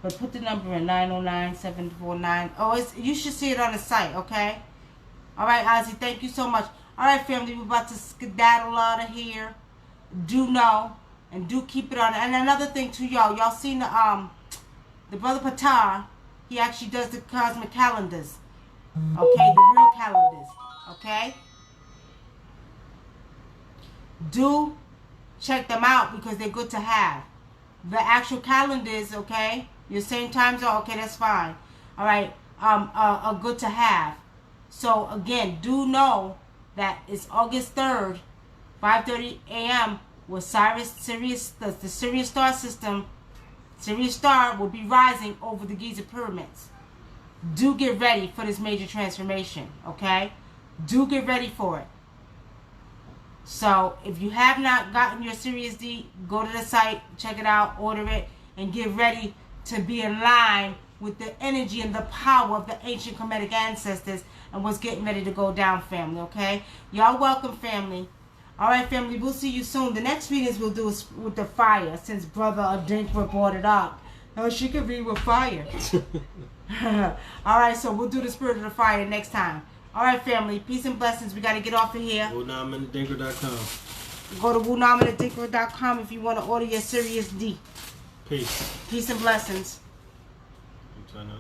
Speaker 1: But put the number in 909-749. Oh, you should see it on the site, okay? All right, Ozzy, thank you so much. All right, family, we're about to skedaddle out of here. Do know and do keep it on. And another thing too, y'all seen the brother Patar, he actually does the cosmic calendars. Okay, the real calendars. Okay? Do check them out because they're good to have. The actual calendars, okay? Your same time zone, okay, that's fine. All right, are good to have. So again, do know that it's August 3rd, 5:30 a.m. with Sirius, the Sirius star system. Sirius star will be rising over the Giza pyramids. Do get ready for this major transformation, okay? Do get ready for it. So if you have not gotten your Sirius D, go to the site, check it out, order it, and get ready to be in line with the energy and the power of the ancient Kemetic ancestors and what's getting ready to go down, family, okay? Y'all welcome, family. All right, family, we'll see you soon. The next readings we'll do is with the fire, since Brother Adinkra brought it up. Oh, she could read with fire. All right, so we'll do the spirit of the fire next time. All right, family, peace and blessings. We got to get off of here.
Speaker 2: WunamandTheDinker.com.
Speaker 1: Go to WunamandTheDinker.com if you want to order your Sirius D.
Speaker 2: Peace.
Speaker 1: Peace and blessings.
Speaker 2: I'm trying to...